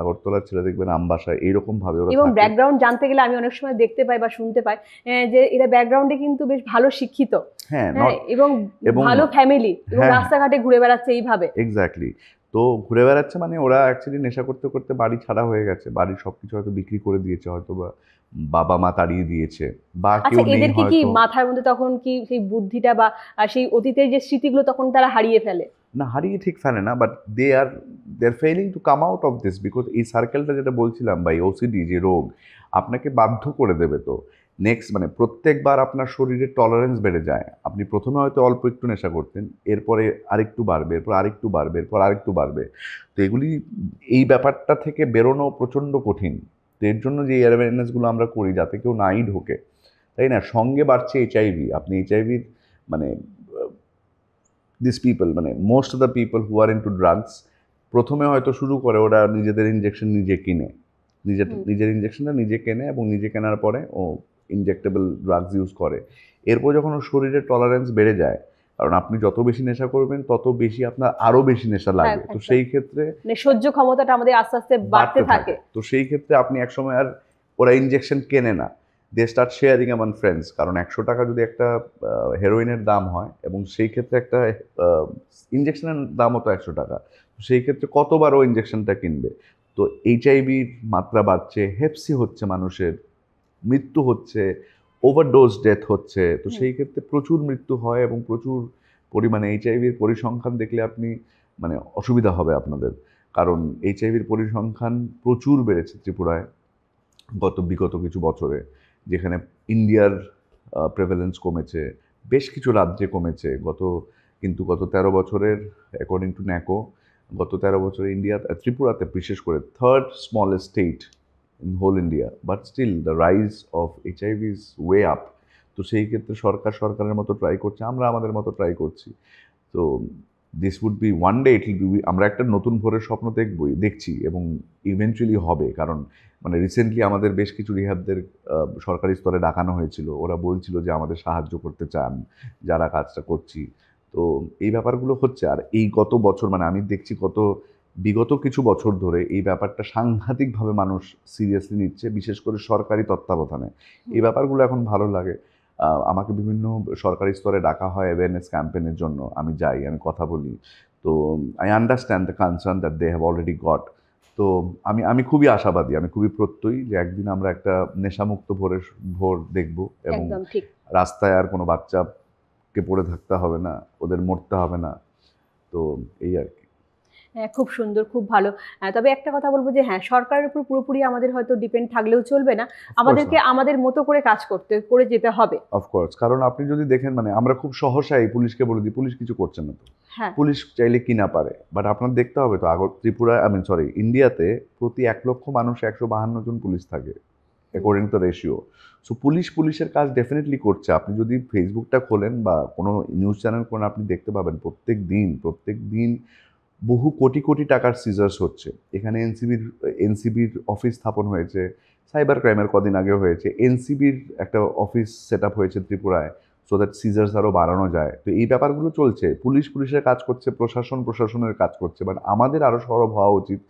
আগরতলার ছেলে দেখবেন আমবাসায়, এইরকম ভাবে ওরা। এবং ব্যাকগ্রাউন্ড জানতে গেলে আমি অনেক সময় দেখতে পাই বা শুনতে পাই যে এরা ব্যাকগ্রাউন্ডে কিন্তু বেশ ভালো শিক্ষিত, হ্যাঁ, এবং ভালো ফ্যামিলি, এবং রাস্তাঘাটে ঘুরে বেড়াচ্ছে এইভাবে। এক্স্যাক্টলি। তো ঘুরে বেড়াচ্ছে মানে ওরা অ্যাকচুয়ালি নেশা করতে করতে বাড়ি ছাড়া হয়ে গেছে, বাড়ির সবকিছু হয়তো বিক্রি করে দিয়েছে, হয়তো বা বাবা মা তাড়িয়ে দিয়েছে, বা কেউ নেই। এদেরকে কি মাথার মধ্যে তখন কি সেই বুদ্ধিটা বা সেই অতীতের যে স্মৃতিগুলো তখন তারা হারিয়ে ফেলে? না, হারিয়ে ঠিক ফেলে না, but they are failing to come out of this, because এই সার্কেলটা যেটা বলছিলাম বা ওসিডি যে রোগ আপনাকে বাধ্য করে দেবে। তো নেক্সট মানে প্রত্যেকবার আপনার শরীরের টলারেন্স বেড়ে যায়। আপনি প্রথমে হয়তো অল্প একটু নেশা করতেন, এরপরে আরেকটু বাড়বে, এরপর আরেকটু বাড়বে, এরপর আরেকটু বাড়বে। তো এই ব্যাপারটা থেকে বেরোনো প্রচণ্ড কঠিন। তো এর জন্য যে অ্যাওয়ারনেসগুলো আমরা করি যাতে কেউ নাই ঢোকে, তাই না? সঙ্গে বাড়ছে এইচআইভি। আপনি এইচআইভির মানে দিস পিপল মানে most of the people who are into drugs, প্রথমে হয়তো শুরু করে ওরা নিজেদের ইনজেকশন নিজে কিনে, নিজের ইনজেকশনটা নিজে কেনে, এবং নিজে কেনার পরে ও ইনজেক্টেবল ড্রাগস ইউজ করে। এরপর যখন ওর শরীরের টলারেন্স বেড়ে যায়, কারণ আপনি যত বেশি নেশা করবেন তত বেশি আপনার আরো বেশি নেশা লাগবে। তো সেই ক্ষেত্রে সহ্য ক্ষমতাটা আমাদের আস্তে আস্তে বাড়তে থাকে। তো সেই ক্ষেত্রে আপনি একসময় আর ওরা ইনজেকশন কেনে না, they start sharing among friends. কারণ 100 টাকা যদি একটা হেরোইনের দাম হয়, এবং সেই ক্ষেত্রে একটা ইনজেকশনের দামও তো 100 টাকা, তো সেই ক্ষেত্রে কতবার ও ইনজেকশনটা কিনবে? তো এইচআইভির মাত্রা বাড়ছে, হেপসি হচ্ছে, মানুষের মৃত্যু হচ্ছে, ওভারডোজ ডেথ হচ্ছে। তো সেই ক্ষেত্রে প্রচুর মৃত্যু হয়, এবং প্রচুর পরিমাণে এইচআইভির পরিসংখ্যান দেখলে আপনি মানে অসুবিধা হবে আপনাদের, কারণ এইচআইভির পরিসংখ্যান প্রচুর বেড়েছে ত্রিপুরায় বিগত কিছু বছরে, যেখানে ইন্ডিয়ার প্রেভেলেন্স কমেছে, বেশ কিছু রাজ্যে কমেছে। গত 13 বছরের অ্যাকর্ডিং টু ন্যাকো, গত 13 বছরে ত্রিপুরাতে বিশেষ করে third smallest state in whole India, but still the rise of HIV is way up. তো সেই ক্ষেত্রে সরকারের মতো ট্রাই করছে, আমরা আমাদের মতো ট্রাই করছি। তো this would be one day it will be, আমরা একটা নতুন ভোরের স্বপ্ন দেখছি, এবং ইভেনচুয়ালি হবে। কারণ মানে রিসেন্টলি আমাদের বেশ কিছু রিহ্যাবদের সরকারি স্তরে ডাকানো হয়েছিল, ওরা বলছিল যে আমাদের সাহায্য করতে চান যারা কাজটা করছি। তো এই ব্যাপারগুলো হচ্ছে। আর এই গত বছর মানে আমি দেখছি বিগত কিছু বছর ধরে এই ব্যাপারটা সাংঘাতিকভাবে মানুষ সিরিয়াসলি নিচ্ছে, বিশেষ করে সরকারি তত্ত্বাবধানে। এই ব্যাপারগুলো এখন ভালো লাগে। আমাকে বিভিন্ন সরকারি স্তরে ডাকা হয় অ্যাওয়ারনেস ক্যাম্পেনের জন্য, আমি যাই, আমি কথা বলি। তো I understand the concern that they have already got. তো আমি খুবই আশাবাদী, আমি খুবই প্রত্যয়ী যে একদিন আমরা একটা নেশামুক্ত ভোর দেখব, এবং রাস্তায় আর কোনো বাচ্চাকে পড়ে থাকতে হবে না, ওদের মরতে হবে না। তো এই আর কি। হ্যাঁ, খুব সুন্দর, খুব ভালো। তবে একটা কথা বলবো যে হ্যাঁ, সরকারের উপর পুরোপুরি আমাদের হয়তো ডিপেন্ড থাকলেও চলবে না। আমাদেরকে আমাদের মতো করে কাজ করে যেতে হবে। অফকোর্স, কারণ আপনি যদি দেখেন মানে আমরা খুব সহসাই পুলিশকে বলে দিই পুলিশ কিছু করছে না তো, হ্যাঁ, পুলিশ চাইলে কি না পারে, বাট আপনার দেখতে হবে তো ত্রিপুরা ইন্ডিয়াতে প্রতি 1,00,000 মানুষে 152 জন পুলিশ থাকে অ্যাকর্ডিং টু রেশিও। সো পুলিশের কাজ ডেফিনেটলি করছে। আপনি যদি ফেসবুকটা খোলেন বা কোনো নিউজ চ্যানেল খোলেন আপনি দেখতে পাবেন প্রত্যেক দিন বহু কোটি কোটি টাকার সিজার্স হচ্ছে। এখানে এনসিবির অফিস স্থাপন হয়েছে, সাইবার ক্রাইমের কদিন আগে হয়েছে, এনসিবির একটা অফিস সেট আপ হয়েছে ত্রিপুরায়, সো দ্যাট সিজার্স আরও বাড়ানো যায়। তো এই ব্যাপারগুলো চলছে, পুলিশের কাজ করছে, প্রশাসনের কাজ করছে, বাট আমাদের আরও সরব হওয়া উচিত।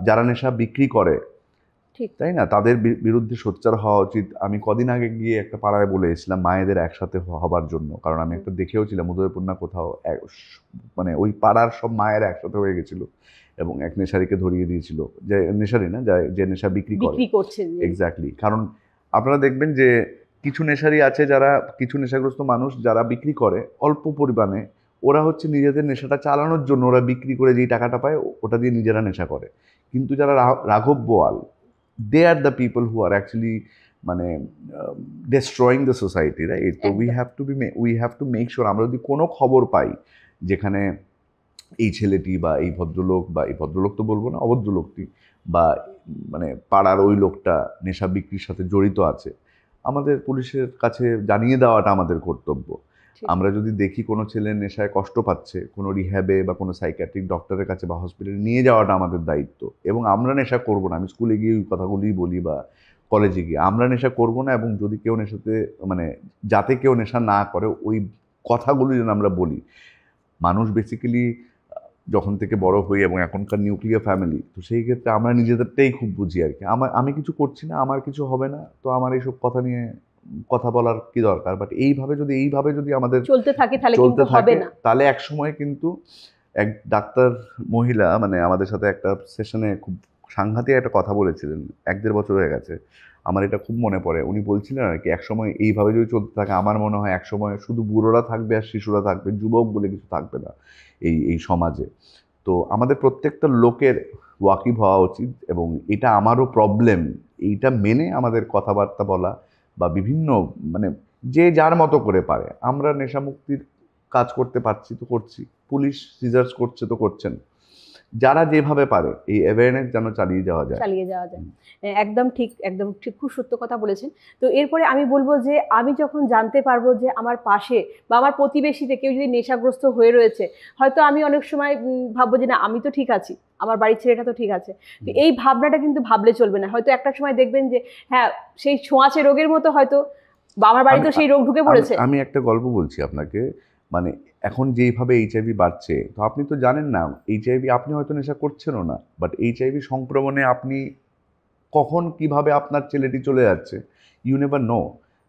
যারা নেশা বিক্রি করে, ঠিক তাই না, তাদের বিরুদ্ধে সোচ্চার হওয়া উচিত। আমি কদিন আগে গিয়ে একটা পাড়ায় বলে এসেছিলাম মায়েদের একসাথে হবার জন্য, কারণ আমি একটা দেখেও ছিলাম উদয়পুর না কোথাও, মানে ওই পাড়ার সব মায়েরা একসাথে হয়ে গেছিল এবং এক নেশারিকে ধরিয়ে দিয়েছিল, যে নেশারি না, যে নেশা বিক্রি করছে। এক্স্যাক্টলি, কারণ আপনারা দেখবেন যে কিছু নেশারি আছে, যারা কিছু নেশাগ্রস্ত মানুষ যারা বিক্রি করে অল্প পরিমাণে, ওরা হচ্ছে নিজেদের নেশাটা চালানোর জন্য ওরা বিক্রি করে যেই টাকাটা পায় ওটা দিয়ে নিজেরা নেশা করে। কিন্তু যারা রাঘব বোয়াল, they are the people who are actually মানে destroying the society, right? So we have to make sure আমরা যদি কোনো খবর পাই যেখানে এই ছেলেটি বা এই ভদ্রলোক তো বলবো না, অভদ্রলোকটি বা মানে পাড়ার ওই লোকটা নেশা বিক্রির সাথে জড়িত আছে, আমাদের পুলিশের কাছে জানিয়ে দেওয়াটা আমাদের কর্তব্য। আমরা যদি দেখি কোনো ছেলে নেশায় কষ্ট পাচ্ছে, কোনো রিহ্যাবে বা কোনো সাইকিয়াট্রিক ডক্টরের কাছে বা হসপিটালে নিয়ে যাওয়াটা আমাদের দায়িত্ব। এবং আমরা নেশা করবো না, আমি স্কুলে গিয়ে ওই কথাগুলোই বলি বা কলেজে গিয়ে আমরা নেশা করবো না, এবং যদি কেউ নেশাতে মানে যাতে কেউ নেশা না করে ওই কথাগুলো যেন আমরা বলি। মানুষ বেসিক্যালি যখন থেকে বড় হই এবং এখনকার নিউক্লিয়ার ফ্যামিলি, তো সেই ক্ষেত্রে আমরা নিজেদেরটাই খুব বুঝি আর কি। আমি কিছু করছি না, আমার কিছু হবে না, তো আমার এইসব কথা নিয়ে কথা বলার কি দরকার। বাট এইভাবে যদি আমাদের চলতে থাকে তাহলে এক সময় কিন্তু এক ডাক্তার মহিলা মানে আমাদের সাথে একটা সেশনে খুব সাংঘাতিক একটা কথা বলেছিলেন, 1-1.5 বছর হয়ে গেছে, আমার এটা খুব মনে পড়ে। উনি বলছিলেন আর কি, একসময় এইভাবে যদি চলতে থাকে আমার মনে হয় একসময় শুধু বুড়োরা থাকবে আর শিশুরা থাকবে, যুবক বলে কিছু থাকবে না এই সমাজে। তো আমাদের প্রত্যেকটা লোকের ওয়াকিব হওয়া উচিত, এবং এটা আমারও প্রবলেম, এইটা মেনে আমাদের কথাবার্তা বলা বা বিভিন্ন মানে যে যার মতো করে পারে। আমরা নেশামুক্তির কাজ করতে পারছি তো করছি, পুলিশ সিজার্স করছে তো করছেন, যারা যেভাবে পারে এই অ্যাওয়ারনেস যেন চালিয়ে যাওয়া যায়। একদম ঠিক, খুব সত্য কথা বলেছেন। তো এরপরে আমি বলবো যে আমি যখন জানতে পারবো যে আমার পাশে বা আমার প্রতিবেশীতে কেউ যদি নেশাগ্রস্ত হয়ে রয়েছে, হয়তো আমি অনেক সময় ভাববো যে না আমি তো ঠিক আছি, আমার বাড়ির ছেলেটা তো ঠিক আছে। তো এই ভাবনাটা কিন্তু ভাবলে চলবে না। হয়তো একটা সময় দেখবেন যে হ্যাঁ সেই ছোঁয়াচে রোগের মতো হয়তো বা আমার বাড়িতে সেই রোগ ঢুকে পড়েছে। আমি একটা গল্প বলছি আপনাকে, মানে এখন যেইভাবে এইচআইভি বাড়ছে, তো আপনি তো জানেন না এইচআইভি, আপনি হয়তো নেশা করছেনও না, বাট এইচআইভি সংক্রমণে আপনি কখন কিভাবে আপনার ছেলেটি চলে যাচ্ছে, ইউ নেভার নো,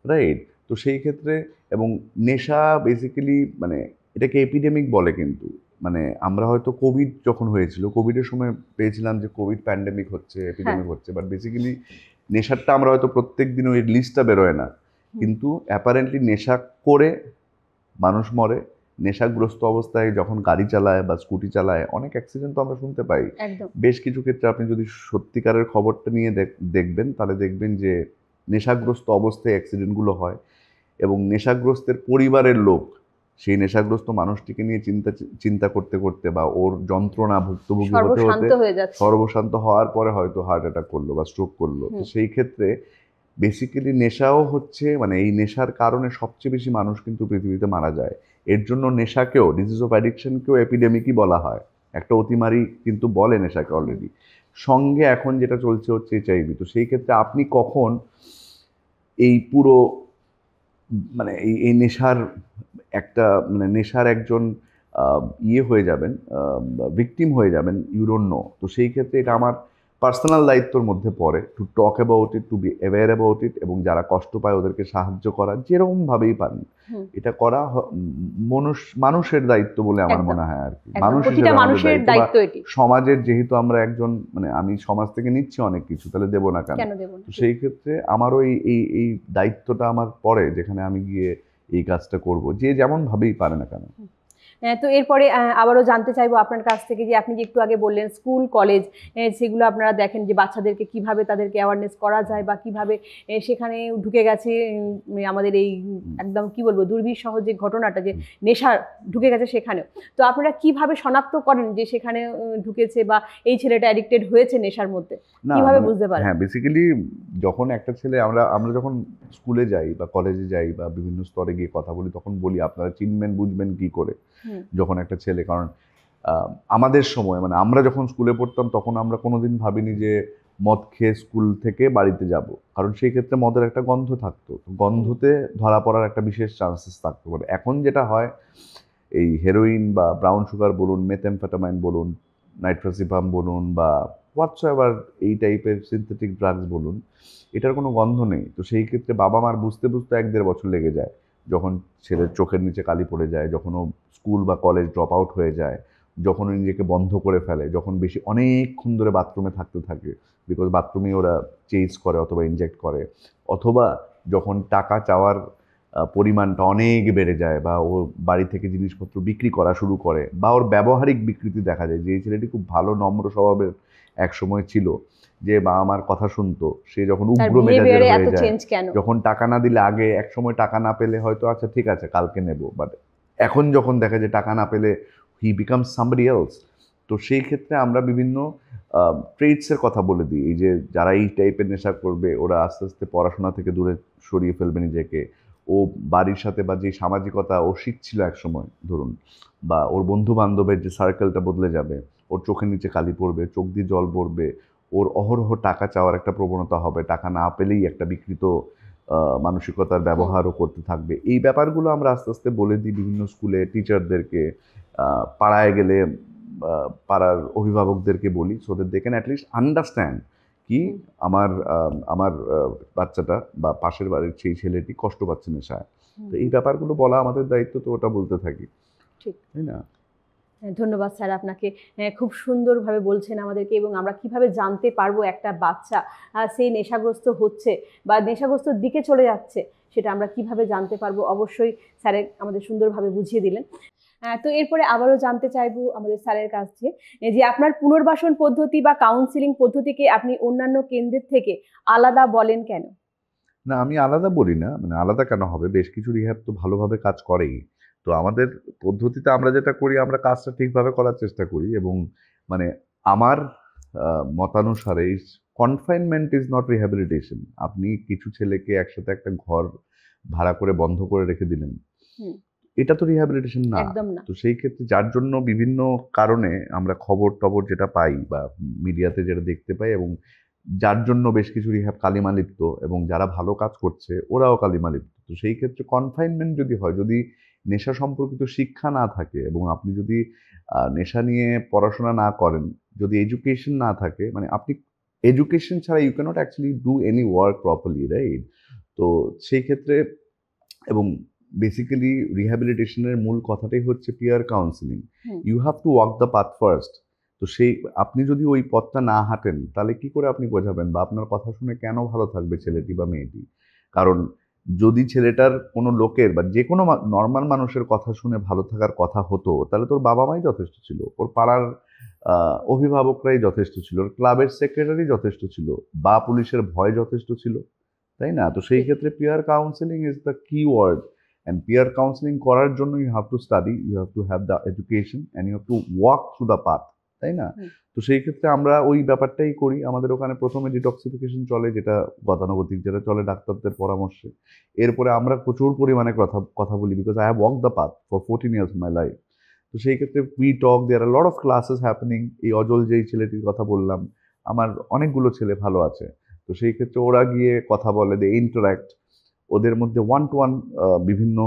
রাইট? তো সেই ক্ষেত্রে এবং নেশা বেসিক্যালি মানে এটাকে এপিডেমিক বলে, কিন্তু মানে আমরা হয়তো কোভিড যখন হয়েছিল, কোভিডের সময় পেয়েছিলাম যে কোভিড প্যান্ডেমিক হচ্ছে, এপিডেমিক হচ্ছে, বাট বেসিক্যালি নেশারটা আমরা হয়তো প্রত্যেক দিন ওই লিস্টটা বেরোয় না, কিন্তু অ্যাপারেন্টলি নেশা করে মানুষ মরে। নেশাগ্রস্ত অবস্থায় যখন গাড়ি চালায় বা স্কুটি চালায় অনেক অ্যাক্সিডেন্ট তো আমরা শুনতে পাই। বেশ কিছু ক্ষেত্রে আপনি যদি সত্যিকারের খবরটা নিয়ে দেখবেন তাহলে দেখবেন যে নেশাগ্রস্ত অবস্থায় অ্যাক্সিডেন্টগুলো হয়, এবং নেশাগ্রস্তের পরিবারের লোক সেই নেশাগ্রস্ত মানুষটিকে নিয়ে চিন্তা করতে করতে বা ওর যন্ত্রণা ভুক্তভোগী হতে হতে সর্বশান্ত হওয়ার পরে হয়তো হার্ট অ্যাটাক করলো বা স্ট্রোক করলো। তো সেই ক্ষেত্রে বেসিক্যালি নেশাও হচ্ছে মানে এই নেশার কারণে সবচেয়ে বেশি মানুষ কিন্তু পৃথিবীতে মারা যায়। এর জন্য নেশাকেও, ডিজিজ অফ অ্যাডিকশনকেও এপিডেমিকই বলা হয়, একটা অতিমারি কিন্তু বলে নেশাকে অলরেডি। সঙ্গে এখন যেটা চলছে হচ্ছে এইচআইভি। তো সেই ক্ষেত্রে আপনি কখন এই পুরো মানে এই নেশার একটা মানে নেশার একজন হয়ে যাবেন, ভিকটিম হয়ে যাবেন, ইউ ডোন্ট নো। তো সেই ক্ষেত্রে এটা আমার পার্সোনাল দায়িত্বর মধ্যে পড়ে to talk about it, to be aware about it, এবং যারা কষ্ট পায় ওদেরকে সাহায্য করা যেরকমভাবেই পারেন এটা করা মানুষের দায়িত্ব বলে আমার মনে হয় আর কি। মানুষের দায়িত্ব, সমাজের যেহেতু আমরা একজন মানে আমি সমাজ থেকে নিচ্ছি অনেক কিছু, তাহলে দেবো না কেন? তো সেই ক্ষেত্রে আমারও এই দায়িত্বটা আমার পড়ে, যেখানে আমি গিয়ে এই কাজটা করব, যে যেমন ভাবেই পারে না কেন। তো এরপরে আবারও জানতে চাইবো আপনার কাছ থেকে যে আপনি যে একটু আগে বললেন স্কুল কলেজ সেগুলো আপনারা দেখেন যে বাচ্চাদেরকে কিভাবে তাদেরকে অ্যাওয়ারনেস করা যায় বা কিভাবে সেখানে ঢুকে গেছে আমাদের এই একদম কি বলবো দুর্বিষহ যে ঘটনাটা যে নেশা ঢুকে গেছে সেখানেও, তো আপনারা কিভাবে শনাক্ত করেন যে সেখানে ঢুকেছে বা এই ছেলেটা অ্যাডিক্টেড হয়েছে নেশার মধ্যে, কিভাবে বুঝতে পারেন? হ্যাঁ, বেসিক্যালি যখন একটা ছেলে আমরা যখন স্কুলে যাই বা কলেজে যাই বা বিভিন্ন স্তরে গিয়ে কথা বলি তখন বলি আপনারা চিনবেন বুঝবেন কি করে যখন একটা ছেলে, কারণ আমাদের সময় মানে আমরা যখন স্কুলে পড়তাম তখন আমরা কোনোদিন ভাবিনি যে মদ খেয়ে স্কুল থেকে বাড়িতে যাব, কারণ সেই ক্ষেত্রে মদের একটা গন্ধ থাকতো, গন্ধতে ধরা পড়ার একটা বিশেষ চান্সেস থাকতো পারে। এখন যেটা হয় এই হেরোইন বা ব্রাউন সুগার বলুন, মেথেমফেটামাইন বলুন, নাইট্রোসিপাম বলুন বা হোয়াটসএভার এই টাইপের সিনথেটিক ড্রাগস বলুন, এটার কোনো গন্ধ নেই। তো সেই ক্ষেত্রে বাবা মার বুঝতে বুঝতে 1-1.5 বছর লেগে যায়, যখন ছেলের চোখের নিচে কালি পড়ে যায়, যখন ও স্কুল বা কলেজ ড্রপ আউট হয়ে যায়, যখন ও নিজেকে বন্ধ করে ফেলে, যখন বেশি অনেকক্ষণ ধরে বাথরুমে থাকতে থাকে, বিকজ বাথরুমে ওরা চেজ করে অথবা ইনজেক্ট করে, অথবা যখন টাকা চাওয়ার পরিমাণটা অনেক বেড়ে যায় বা ও বাড়ি থেকে জিনিসপত্র বিক্রি করা শুরু করে বা ওর ব্যবহারিক বিকৃতি দেখা যায়। যে এই ছেলেটি খুব ভালো নম্র স্বভাবের এক সময় ছিল, যে মা আমার কথা শুনতো, সে যখন উগ্র মেজাজের হয়ে যায়, যখন টাকা না দিলে, আগে এক সময় টাকা না পেলে হয়তো আচ্ছা ঠিক আছে কালকে নেব, বাট এখন যখন দেখা যায় টাকা না পেলে হি বিকামস সামবডি এলস। তো সেই ক্ষেত্রে আমরা বিভিন্ন ট্রেডসের কথা বলে দিই, এই যে যারা এই টাইপের নেশা করবে ওরা আস্তে আস্তে পড়াশোনা থেকে দূরে সরিয়ে ফেলবে নিজেকে, ও বাড়ির সাথে বা যে সামাজিকতা ও শিখছিল এক সময় ধরুন, বা ওর বন্ধু বান্ধবের যে সার্কেলটা বদলে যাবে, ওর চোখের নিচে কালি পড়বে, চোখ দিয়ে জল পড়বে, ওর অহরহ টাকা চাওয়ার একটা প্রবণতা হবে, টাকা না পেলেই একটা বিকৃত মানসিকতার ব্যবহারও করতে থাকবে। এই ব্যাপারগুলো আমরা আস্তে আস্তে বলে দিই বিভিন্ন স্কুলে টিচারদেরকে, পাড়ায় গেলে পাড়ার অভিভাবকদেরকে বলি, so that they can at least understand কি আমার আমার বাচ্চাটা বা পাশের বাড়ির সেই ছেলেটি কষ্ট পাচ্ছে নেশায়। তো এই ব্যাপারগুলো বলা আমাদের দায়িত্ব, তো ওটা বলতে থাকি, ঠিক তাই না? ধন্যবাদ স্যার আপনাকে, খুব সুন্দরভাবে বলছেন আমাদেরকে, এবং আমরা কিভাবে জানতে পারবো একটা বাচ্চা সেই নেশাগ্রস্ত হচ্ছে বা নেশাগ্রস্তর দিকে চলে যাচ্ছে সেটা আমরা কিভাবে জানতে পারবো, অবশ্যই স্যার আমাদের সুন্দরভাবে বুঝিয়ে দিলেন। তো এরপরে আবারও জানতে চাইবো আমাদের স্যারের কাছ থেকে যে আপনার পুনর্বাসন পদ্ধতি বা কাউন্সিলিং পদ্ধতিকে আপনি অন্যান্য কেন্দ্রের থেকে আলাদা বলেন কেন? না, আমি আলাদা বলি না, মানে আলাদা কেন হবে, বেশ কিছু রিহ্যাব তো ভালোভাবে কাজ করেই। তো আমাদের পদ্ধতিতে আমরা যেটা করি, আমরা কাজটা ঠিকভাবে করার চেষ্টা করি, এবং মানে আমার মতানুসারে কনফাইনমেন্ট ইজ নট রিহ্যাবিলিটেশন। আপনি কিছু ছেলেকে একসাথে একটা ঘর ভাড়া করে বন্ধ করে রেখে দিলেন, এটা তো রিহ্যাবিলিটেশন না। তো সেই ক্ষেত্রে যার জন্য বিভিন্ন কারণে আমরা খবর টবর যেটা পাই বা মিডিয়াতে যেটা দেখতে পাই, এবং যার জন্য বেশ কিছু রিহ্যাব কালিমা লিপ্ত, এবং যারা ভালো কাজ করছে ওরাও কালিমা লিপ্ত। তো সেই ক্ষেত্রে কনফাইনমেন্ট যদি হয়, যদি নেশা সম্পর্কিত শিক্ষা না থাকে, এবং আপনি যদি নেশা নিয়ে পড়াশোনা না করেন, যদি এডুকেশন না থাকে, মানে আপনি এডুকেশন ছাড়া you cannot actually do any work properly, right? তো সেই ক্ষেত্রে, এবং বেসিক্যালি রিহ্যাবিলিটেশনের মূল কথাটাই হচ্ছে peer counselling. You have to walk the path first. তো সেই আপনি যদি ওই পথটা না হাঁটেন তাহলে কি করে আপনি বোঝাবেন বা আপনার কথা শুনে কেন ভালো থাকবে ছেলেটি বা মেয়েটি? কারণ যদি ছেলেটার কোনো লোকের বা যে কোনো নর্মাল মানুষের কথা শুনে ভালো থাকার কথা হতো, তাহলে তোর বাবা মাই যথেষ্ট ছিল, ওর পাড়ার অভিভাবকরাই যথেষ্ট ছিল, ওর ক্লাবের সেক্রেটারি যথেষ্ট ছিল, বা পুলিশের ভয় যথেষ্ট ছিল, তাই না? তো সেই ক্ষেত্রে peer counselling is the key word. And peer counselling করার জন্য you have to study, you have to have the education, and you have to walk through the path, তাই না? তো সেই ক্ষেত্রে আমরা ওই ব্যাপারটাই করি। আমাদের ওখানে প্রথমে ডিটক্সিফিকেশন চলে, যেটা গতানুগতিক যেটা চলে ডাক্তারদের পরামর্শে। এরপরে আমরা প্রচুর পরিমাণে কথা বলি, because I have walk the path for 14 years of my life. তো সেই ক্ষেত্রে we talk, there are lot of classes happening. এই অজল যেই ছেলেটির কথা বললাম, আমার অনেকগুলো ছেলে ভালো আছে, তো সেই ক্ষেত্রে ওরা গিয়ে কথা বলে, দে ইন্টারাক্ট, ওদের মধ্যে ওয়ান টু ওয়ান বিভিন্ন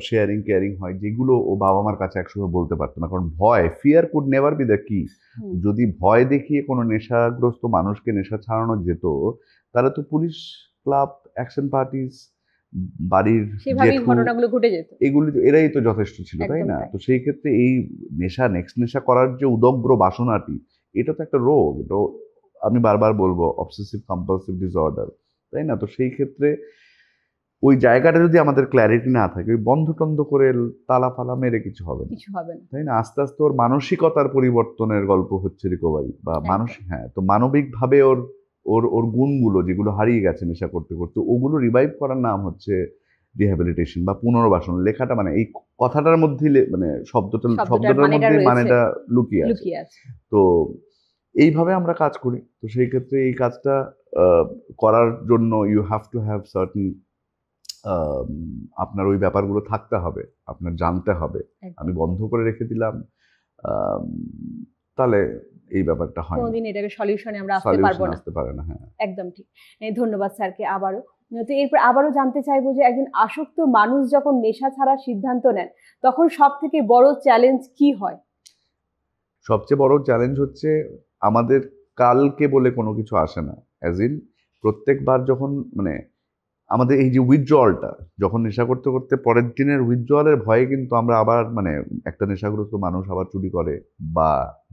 শেয়ারিং কেয়ারিং হয়, যেগুলো ও বাবা মার কাছে একসময় বলতে পারতো না, কারণ ভয়, fear could never be the কি। যদি ভয় দেখিয়ে কোনো নেশাগ্রস্ত মানুষকে নেশা ছাড়ানো যেত, তাহলে তো পুলিশ, ক্লাব, অ্যাকশন পার্টিস, বাড়ির ঘটনাগুলো ঘটে যেত, এগুলি তো এরাই তো যথেষ্ট ছিল, তাই না? তো সেই ক্ষেত্রে এই নেশা, নেক্সট নেশা করার যে উদগ্র বাসনাটি, এটা তো একটা রোগ, এটা আমি বারবার বলবো অবসেসিভ কম্পালসিভ ডিসঅর্ডার, তাই না? তো সেই ক্ষেত্রে ওই জায়গাটা যদি আমাদের ক্ল্যারিটি না থাকে, ওই বন্ধ টন্ধ করে তালা ফালা মেরে কিছু হবে না, কিছু হবে না। তাই না? আস্তে আস্তে ওর মানসিকতার পরিবর্তনের গল্প হচ্ছে রিকভারি, বা হ্যাঁ, তো মানবিকভাবে ওর ওর ওর গুণগুলো যেগুলো হারিয়ে গেছে নেশা করতে করতে, ওগুলো রিভাইভ করার নাম হচ্ছে রিহ্যাবিলিটেশন বা পুনর্বাসন। লেখাটা মানে এই কথাটার মধ্যেই মানে শব্দটার মধ্যে মানেটা লুকিয়ে আছে। তো এইভাবে আমরা কাজ করি। তো সেই ক্ষেত্রে এই কাজটা করার জন্য you have to have certain, আপনার ওই ব্যাপারগুলো থাকতে হবে, আপনার জানতে হবে। আমি বন্ধ করে রেখে দিলাম, তাহলে এই ব্যাপারটা হয় না, কোনোদিন এটাকে সলিউশনে আমরা আসতে পারবো না। হ্যাঁ, একদম ঠিক। ধন্যবাদ স্যারকে আবারও। তো এরপর আবারও জানতে চাইবো যে একজন আসক্ত মানুষ যখন নেশা ছাড়ার সিদ্ধান্ত নেন, তখন সব থেকে বড় চ্যালেঞ্জ কি হয়? সবচেয়ে বড় চ্যালেঞ্জ হচ্ছে আমাদের কালকে বলে কোনো কিছু আসে না। অ্যাজ ইন প্রত্যেকবার যখন মানে আমাদের এই যে উইথড্রলটা, যখন নেশা করতে করতে পরের দিনের উইথড্রলের ভয়ে কিন্তু আমরা আবার মানে একটা নেশাগ্রস্ত মানুষ আবার চুরি করে, বা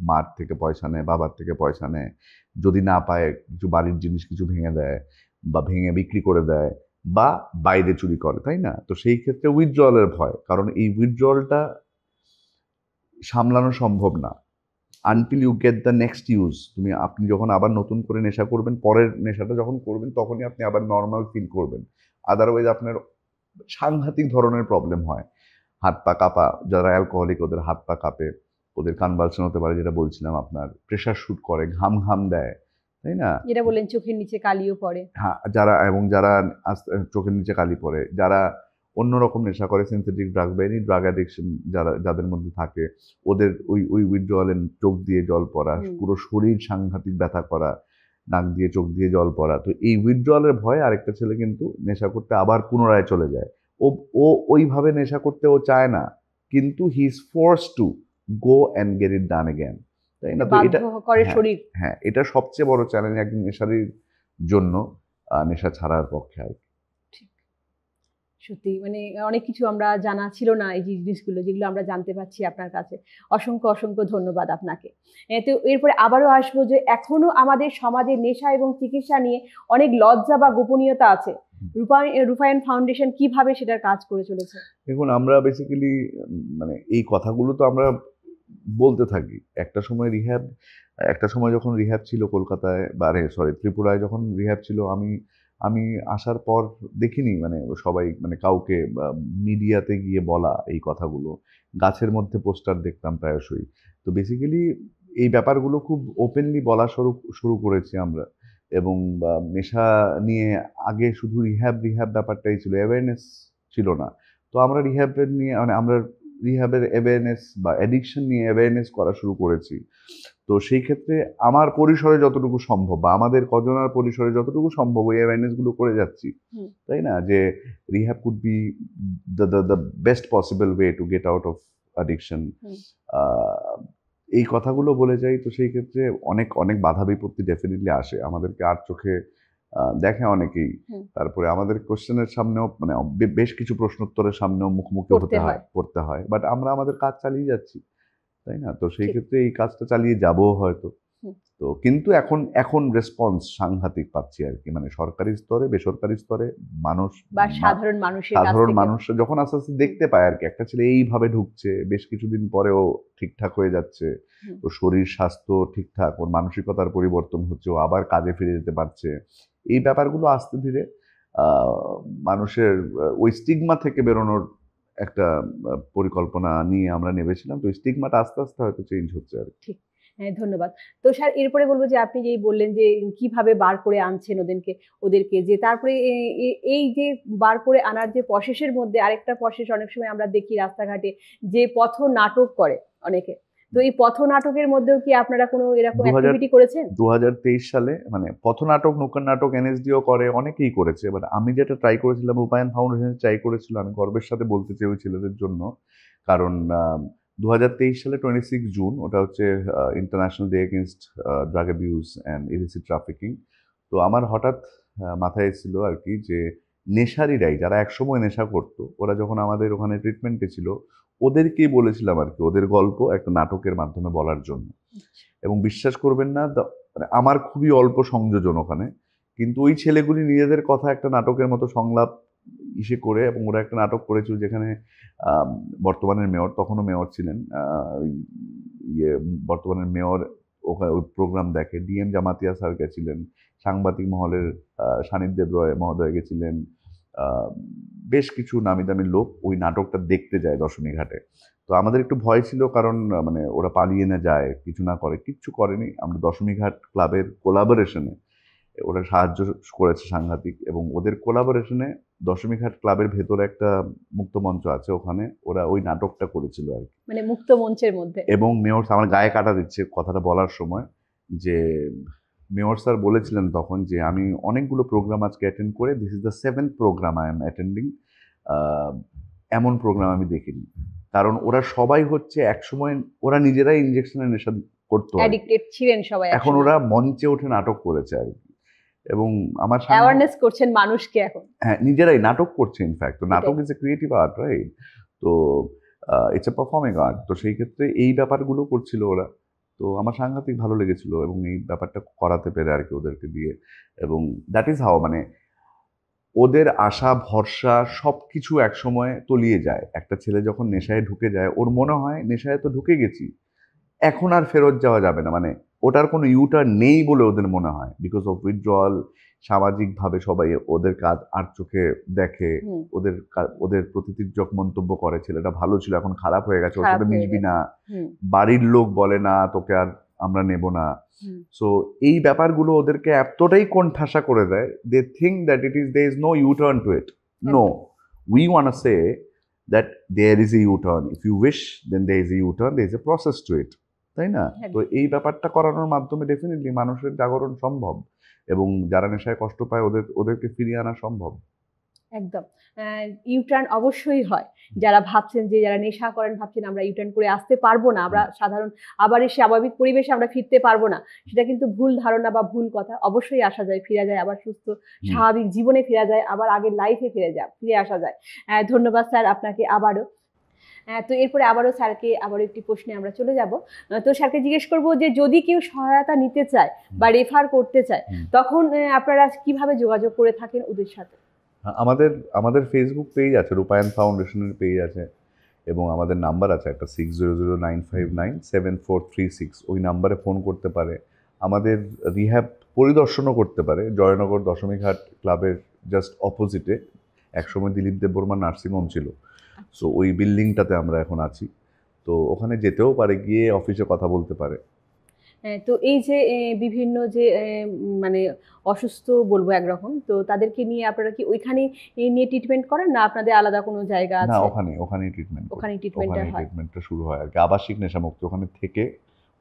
মার থেকে পয়সা নেয়, বাবার থেকে পয়সা নেয়, যদি না পায় কিছু বাড়ির জিনিস কিছু ভেঙে দেয় বা ভেঙে বিক্রি করে দেয়, বা বাইরে চুরি করে, তাই না? তো সেই ক্ষেত্রে উইথড্রলের ভয়, কারণ এই উইথড্রলটা সামলানো সম্ভব না until you get the next use. আপনি যখন আবার নতুন করে নেশা করবেন, পরের নেশাটা যখন করবেন, তখনই আপনি আবার নর্মাল ফিল করবেন। আদারওয়াইজ আপনার সাংঘাতিক ধরনের প্রবলেম হয়। হাত পা কাঁপা, যারা অ্যালকোহলিক ওদের হাত পা কাঁপে, ওদের কনভালশন হতে পারে, যেটা বলছিলাম, আপনার প্রেশার শুট করে, ঘাম ঘাম দেয়, তাই না? যেটা বললেন চোখের নিচে কালিও পড়ে। হ্যাঁ, যারা চোখের নিচে কালি পড়ে, যারা অন্যরকম নেশা করে, সিনথেটিক ড্রাগ বা এনি ড্রাগ অ্যাডিকশন যাদের মধ্যে থাকে, ওদের ওই উইথড্রয়ালে চোখ দিয়ে জল পড়া, পুরো শরীর সাংঘাতিক ব্যথা করা, নাক দিয়ে চোখ দিয়ে জল পড়া। তো এই উইথড্রয়ালের ভয়ে আরেকটা ছেলে কিন্তু নেশা করতে আবার পুনরায় চলে যায়। ও ও ওইভাবে নেশা করতে ও চায় না, কিন্তু he is force to go and get it done again, তাই না? তো এটা হ্যাঁ, এটা সবচেয়ে বড় চ্যালেঞ্জ একজন নেশারির জন্য, নেশা ছাড়ার পক্ষে আর কি। সত্যি মানে অনেক কিছু আমরা জানা ছিল না, এই জিনিসগুলো যেগুলো আমরা জানতে পারছি আপনার কাছে। অসংখ্য অসংখ্য ধন্যবাদ আপনাকে। তো এরপরে আবারও আসবো যে এখনো আমাদের সমাজে নেশা এবং চিকিৎসা নিয়ে অনেক লজ্জা বা গোপনীয়তা আছে। রূপায়ণ ফাউন্ডেশন কিভাবে সেটার কাজ করে চলেছে? দেখুন, আমরা বেসিক্যালি মানে এই কথাগুলো তো আমরা বলতে থাকি। একটা সময় যখন রিহ্যাব ছিল কলকাতায়, ত্রিপুরায় যখন রিহ্যাব ছিল, আমি আসার পর দেখিনি মানে সবাই মানে কাউকে মিডিয়াতে গিয়ে বলা এই কথাগুলো। গাছের মধ্যে পোস্টার দেখতাম প্রায়শই। তো বেসিক্যালি এই ব্যাপারগুলো খুব ওপেনলি বলা শুরু করেছি আমরা। এবং নেশা নিয়ে আগে শুধু রিহ্যাব ব্যাপারটাই ছিল, অ্যাওয়ারনেস ছিল না। তো আমরা রিহ্যাবের অ্যাওয়ারনেস বা অ্যাডিকশন নিয়ে অ্যাওয়ারনেস করা শুরু করেছি। তো সেই ক্ষেত্রে আমার পরিসরে যতটুকু সম্ভব, বা আমাদের কজনার পরিসরে যতটুকু সম্ভব, ওই অ্যাওয়ারনেসগুলো করে যাচ্ছি, তাই না? যে rehab could be the best possible way to get out of addiction. এই কথাগুলো বলে যাই। তো সেই ক্ষেত্রে অনেক অনেক বাধা বিপত্তি ডেফিনেটলি আসে, আমাদেরকে আর চোখে দেখে অনেকেই। তারপরে আমাদের কোশ্চেনের সামনেও মানে বেশ কিছু প্রশ্নোত্তরের সামনেও মুখোমুখি পড়তে হয়, বাট আমরা আমাদের কাজ চালিয়ে যাচ্ছি, তাই না? তো সেই ক্ষেত্রে এই কাজটা চালিয়ে যাবো হয়তো। তো কিন্তু এখন রেসপন্স সাংঘাতিক পাচ্ছি আর কি, মানে সরকারি স্তরে, বেসরকারি স্তরে, সাধারণ মানুষ যখন আস্তে আস্তে দেখতে পায় আর কি, একটা ছেলে এইভাবে ঢুকছে, বেশ কিছুদিন পরেও ঠিকঠাক হয়ে যাচ্ছে, ওর শরীর স্বাস্থ্য ঠিকঠাক, ওর মানসিকতার পরিবর্তন হচ্ছে, ও আবার কাজে ফিরে যেতে পারছে, এই ব্যাপারগুলো আস্তে ধীরে মানুষের ওই স্টিগমা থেকে বেরোনোর একটা পরিকল্পনা নিয়ে আমরা নেমেছিলাম। তো স্টিগমাটা আস্তে আস্তে হয়তো চেঞ্জ হচ্ছে আর কি। হ্যাঁ, ধন্যবাদ। তো স্যার এরপরে বলবো যে আপনি যেই বললেন যে কিভাবে বার করে আনছেন ওদেরকে, যে তারপরে এই যে বার করে আনার যে প্রসেসের মধ্যে আরেকটা প্রসেস অনেক সময় আমরা দেখি রাস্তাঘাটে যে পথ নাটক করে অনেকে। তো এই পথনাটকের মধ্যেও কি আপনারা কোনো এরকম অ্যাক্টিভিটি করেছেন? 2023 সালে মানে পথনাটক, নুক্কড় নাটক এনএসডিও করে, অনেকেই করেছে। বাট আমি যেটা ট্রাই করেছিলাম, রূপায়ণ ফাউন্ডেশন ট্রাই করেছিল, আমি গর্বের সাথে বলতে চাই ওই ছেলেদের জন্য, কারণ 2023 সালে 26 জুন, ওটা হচ্ছে international day against drug abuse and illicit trafficking. তো আমার হঠাৎ মাথায় এসেছিল আর কি, যে নেশারিরাই যারা একসময় নেশা করতো, ওরা যখন আমাদের ওখানে ট্রিটমেন্টে ছিল, ওদেরকেই বলেছিলাম আর কি ওদের গল্প একটা নাটকের মাধ্যমে বলার জন্য। এবং বিশ্বাস করবেন না, মানে আমার খুবই অল্প সংযোজন ওখানে, কিন্তু ওই ছেলেগুলি নিজেদের কথা একটা নাটকের মতো সংলাপ ইসে করে, এবং ওরা একটা নাটক করেছিল যেখানে বর্তমানের মেয়র, তখনও মেয়র ছিলেন, বর্তমানের মেয়র ওখানে ওই প্রোগ্রাম দেখে, ডিএম জামাতিয়া স্যার গেছিলেন, সাংবাদিক মহলের সানিদ দেব রয় মহোদয় গেছিলেন, বেশ কিছু নামি দামি লোক ওই নাটকটা দেখতে যায় দশমী ঘাটে। তো আমাদের একটু ভয় ছিল, কারণ মানে ওরা পালিয়ে না যায়, কিছু না করে, কিচ্ছু করেনি। আমরা দশমী ঘাট ক্লাবের কোলাবোরেশনে ওরা সাহায্য করেছে সাংঘাতিক, এবং ওদের কোলাবোরেশনে দশমী ঘাট ক্লাবের ভেতরে একটা মুক্ত মঞ্চ আছে, ওখানে ওরা ওই নাটকটা করেছিল আর কি, মানে মুক্ত মঞ্চের মধ্যে। এবং মেয়র আমার গায়ে কাটা দিচ্ছে কথাটা বলার সময়, যে মেয়র স্যার বলেছিলেন তখন যে আমি অনেকগুলো প্রোগ্রাম আজকে অ্যাটেন্ড করে, this is the 7th programme I am attending, এমন প্রোগ্রাম আমি দেখিনি। কারণ ওরা সবাই হচ্ছে একসময় ওরা নিজেরাই ইনজেকশনের নেশা করতো, অ্যাডিক্টেড ছিলেন সবাই, এখন ওরা মঞ্চে উঠে নাটক করেছে আর কি। এবং আমার অ্যাওয়ারনেস করছেন মানুষকে এখন। হ্যাঁ, নিজেরাই নাটক করছে ইনফ্যাক্ট। তো নাটক is a creative art, right? তো ইটস এ পারফর্মিং আর্ট। তো সেই ক্ষেত্রে এই ব্যাপারগুলো করছিল ওরা। তো আমার সাংঘাতিক ভালো লেগেছিল, এবং এই ব্যাপারটা করাতে পেরে আর কি ওদেরকে দিয়ে। এবং দ্যাট ইজ হাও, মানে ওদের আশা ভরসা সব কিছু একসময় তলিয়ে যায়। একটা ছেলে যখন নেশায় ঢুকে যায়, ওর মনে হয় নেশায় তো ঢুকে গেছি, এখন আর ফেরত যাওয়া যাবে না, মানে ওটার কোনো ইউটার্ন নেই বলে ওদের মনে হয়, বিকজ অফ উইথড্রয়াল। সামাজিকভাবে সবাই ওদের কাজ আর চোখে দেখে, ওদের প্রতি তির্যক মন্তব্য করে, ছেলেটা ভালো ছিল এখন খারাপ হয়ে গেছে, ওর সাথে মিশবি না, বাড়ির লোক বলে না তোকে আর আমরা নেব না। সো এই ব্যাপারগুলো ওদেরকে এতটাই কোণঠাসা করে দেয়, they think that they is no U-turn to it. No, we want to say that there is a U-turn. If you wish, then there is a U-turn, there is a process to it. তাই না? তো এই ব্যাপারটা করানোর মাধ্যমে definitely মানুষের জাগরণ সম্ভব, এবং যারা নেশায় কষ্ট পায় ওদেরকে ফিরিয়ে আনা সম্ভব। একদম, ইউটার্ন অবশ্যই হয়। যারা ভাবছেন যে যারা নেশা করেন ভাবছেন আমরা ইউটার্ন করে আসতে পারবো না, আমরা সাধারণ আবার এই স্বাভাবিক পরিবেশে আমরা ফিরতে পারবো না, সেটা কিন্তু ভুল ধারণা বা ভুল কথা। অবশ্যই আসা যায়, ফিরা যায়, আবার সুস্থ স্বাভাবিক জীবনে ফিরা যায়, আবার আগের লাইফে ফিরে আসা যায়। ধন্যবাদ স্যার আপনাকে আবারও। তো এরপরে আবারও স্যারকে আবারও একটি প্রশ্নে আমরা চলে যাব। তো স্যারকে জিজ্ঞেস করব যে যদি কেউ সহায়তা নিতে চায় বা রেফার করতে চায়, তখন আপনারা কিভাবে যোগাযোগ করে থাকেন ওদের সাথে? আমাদের ফেসবুক পেজ আছে, রূপায়ণ ফাউন্ডেশনের পেজ আছে, এবং আমাদের নাম্বার আছে একটা 6009597436। ওই নাম্বারে ফোন করতে পারে। আমাদের রিহ্যাব পরিদর্শনও করতে পারে, জয়নগর দশমীঘাট ক্লাবের জাস্ট অপোজিটে একসময় দিলীপ দেববর্মা নার্সিংহোম ছিল, সো ওই বিল্ডিংটাতে আমরা এখন আছি। তো ওখানে যেতেও পারে, গিয়ে অফিসে কথা বলতে পারে। তো এই যে বিভিন্ন যে মানে অসুস্থ বলবো একরকম, তো তাদেরকে নিয়ে আপনারা কি ওইখানে নিয়ে ট্রিটমেন্ট করেন, না আপনাদের আলাদা কোনো জায়গা আছে? না, ওখানেই ট্রিটমেন্টটা শুরু হয় আর কি, আবাসিক নেশামুক্তি। ওখানে থেকে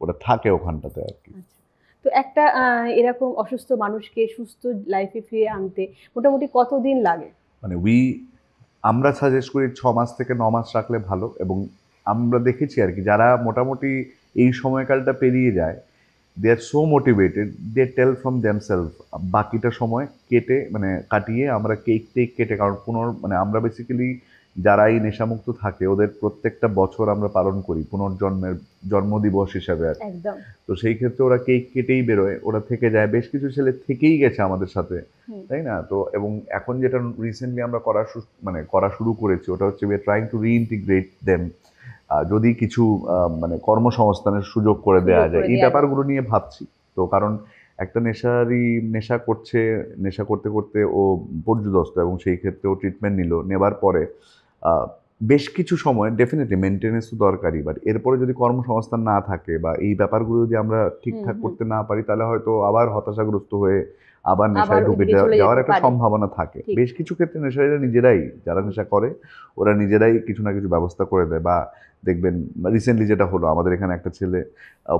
ওরা থাকে ওখানটাতে আর কি। তো একটা এরকম অসুস্থ মানুষকে সুস্থ লাইফে ফিরে আনতে মোটামুটি কতদিন লাগে? মানে আমরা সাজেস্ট করি 6 মাস থেকে 9 মাস রাখলে ভালো, এবং আমরা দেখেছি আর কি যারা মোটামুটি এই সময়কালটা পেরিয়ে যায়, they are so motivated, they tell from themselves. বাকিটা সময় কাটিয়ে আমরা কেক কেটে, কারণ মানে আমরা বেসিক্যালি যারা এই নেশামুক্ত থাকে ওদের প্রত্যেকটা বছর আমরা পালন করি পুনর্জন্মের জন্মদিবস হিসাবে আর। তো সেই ক্ষেত্রে ওরা কেক কেটেই বেরোয়, ওরা থেকে যায়। বেশ কিছু ছেলে থেকেই গেছে আমাদের সাথে, তাই না? তো এবং এখন যেটা রিসেন্টলি আমরা করা শুরু করেছি, ওটা হচ্ছে we are trying to reintegrate them. যদি কিছু কর্মসংস্থানের সুযোগ করে দেওয়া যায়, এই ব্যাপারগুলো নিয়ে ভাবছি। তো কারণ একটা নেশা করতে করতে ও পর্যুদস্ত, এবং সেই ক্ষেত্রে ও ট্রিটমেন্ট নেবার পরে বেশ কিছু সময় ডেফিনেটলি মেনটেনেন্স তো দরকারই, বাট এরপরে যদি কর্মসংস্থান না থাকে বা এই ব্যাপারগুলো যদি আমরা ঠিকঠাক করতে না পারি, তাহলে হয়তো আবার হতাশাগ্রস্ত হয়ে আবার নেশায় ঢুকে যাওয়ার একটা সম্ভাবনা থাকে। বেশ কিছু ক্ষেত্রে নেশারীরা নিজেরাই, যারা নেশা করে ওরা নিজেরাই কিছু না কিছু ব্যবস্থা করে দেয়। বা দেখবেন রিসেন্টলি যেটা হলো, আমাদের এখানে একটা ছেলে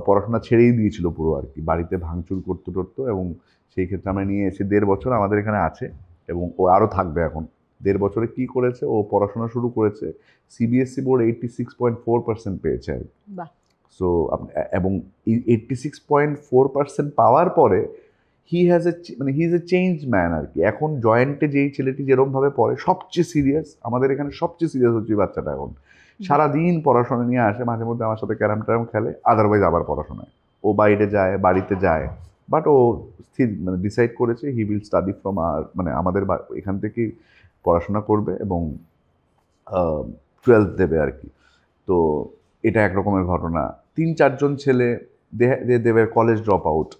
পড়াশোনা ছেড়েই দিয়েছিল পুরো আর কি, বাড়িতে ভাঙচুর করতো, এবং সেই ক্ষেত্রে আমরা নিয়ে এসে 1.5 বছর আমাদের এখানে আছে, এবং ও আরও থাকবে এখন। 1.5 বছরে কি করেছে, ও পড়াশোনা শুরু করেছে, সিবিএসসি বোর্ড 86.4% পেয়েছে আর কি। সো এবং 86.4% পাওয়ার পরে he is a change man আর কি। এখন জয়েন্টে যেই ছেলেটি যেরকমভাবে পড়ে, সবচেয়ে সিরিয়াস, আমাদের এখানে সবচেয়ে সিরিয়াস হচ্ছে বাচ্চাটা। এখন সারাদিন পড়াশোনা নিয়ে আসে, মাঝে মধ্যে আমার সাথে ক্যারাম খেলে, আদারওয়াইজ আবার পড়াশোনায় ও বাড়িতে যায়। বাট ও ডিসাইড করেছে হি উইল স্টাডি ফ্রম আমাদের এখান থেকে পড়াশোনা করবে এবং 12th দেবে আর কি। তো এটা এক রকমের ঘটনা। 3-4 জন ছেলে দেবের কলেজ ড্রপ আউট।